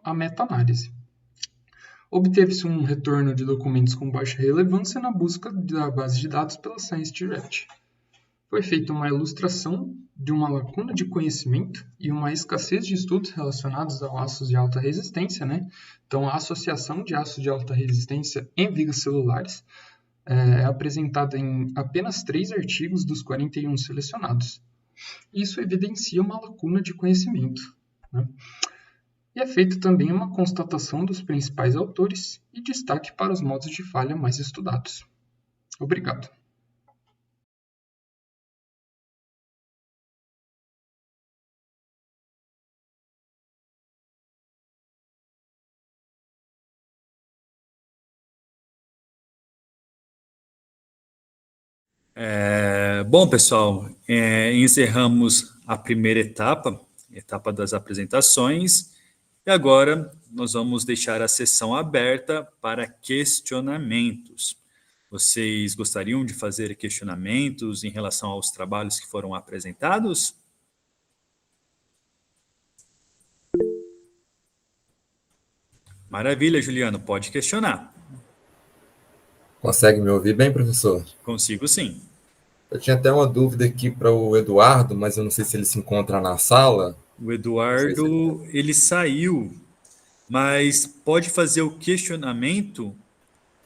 à meta-análise. Obteve-se um retorno de documentos com baixa relevância na busca da base de dados pela ScienceDirect. Foi feita uma ilustração de uma lacuna de conhecimento e uma escassez de estudos relacionados a aços de alta resistência, Então, a associação de aços de alta resistência em vigas celulares é apresentada em apenas 3 artigos dos 41 selecionados. Isso evidencia uma lacuna de conhecimento. E é feita também uma constatação dos principais autores e destaque para os modos de falha mais estudados. Obrigado. Bom, pessoal, encerramos a primeira etapa das apresentações, e agora nós vamos deixar a sessão aberta para questionamentos. Vocês gostariam de fazer questionamentos em relação aos trabalhos que foram apresentados? Maravilha, Juliano, pode questionar. Consegue me ouvir bem, professor? Consigo, sim. Eu tinha até uma dúvida aqui para o Eduardo, mas eu não sei se ele se encontra na sala. O Eduardo, ele saiu, mas pode fazer o questionamento,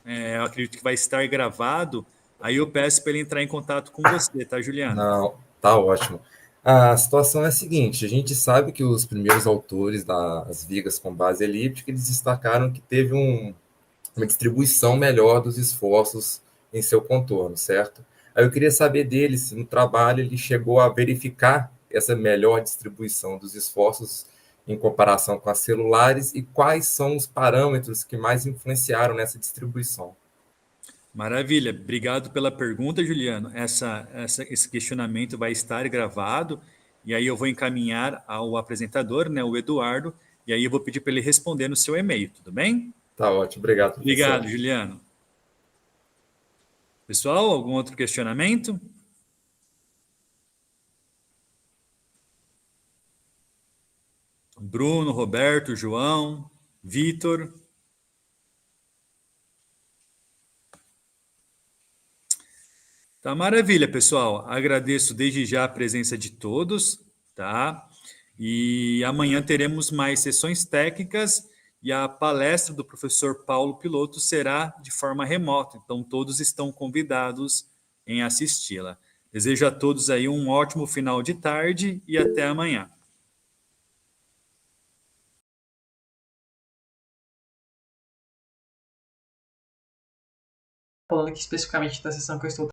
eu acredito que vai estar gravado, aí eu peço para ele entrar em contato com você, tá, Juliano? Não, tá ótimo. A situação é a seguinte, a gente sabe que os primeiros autores das vigas com base elíptica, eles destacaram que teve uma distribuição melhor dos esforços em seu contorno, certo? Aí eu queria saber dele se no trabalho ele chegou a verificar essa melhor distribuição dos esforços em comparação com as celulares e quais são os parâmetros que mais influenciaram nessa distribuição. Maravilha, obrigado pela pergunta, Juliano. Esse questionamento vai estar gravado e aí eu vou encaminhar ao apresentador, o Eduardo, e aí eu vou pedir para ele responder no seu e-mail, tudo bem? Tá ótimo, obrigado, professor. Obrigado, Juliano. Pessoal, algum outro questionamento? Bruno, Roberto, João, Vitor. Tá, maravilha, pessoal. Agradeço desde já a presença de todos, tá? E amanhã teremos mais sessões técnicas e a palestra do professor Paulo Piloto será de forma remota, então todos estão convidados em assisti-la. Desejo a todos aí um ótimo final de tarde e até amanhã. Falando aqui especificamente da sessão que eu estou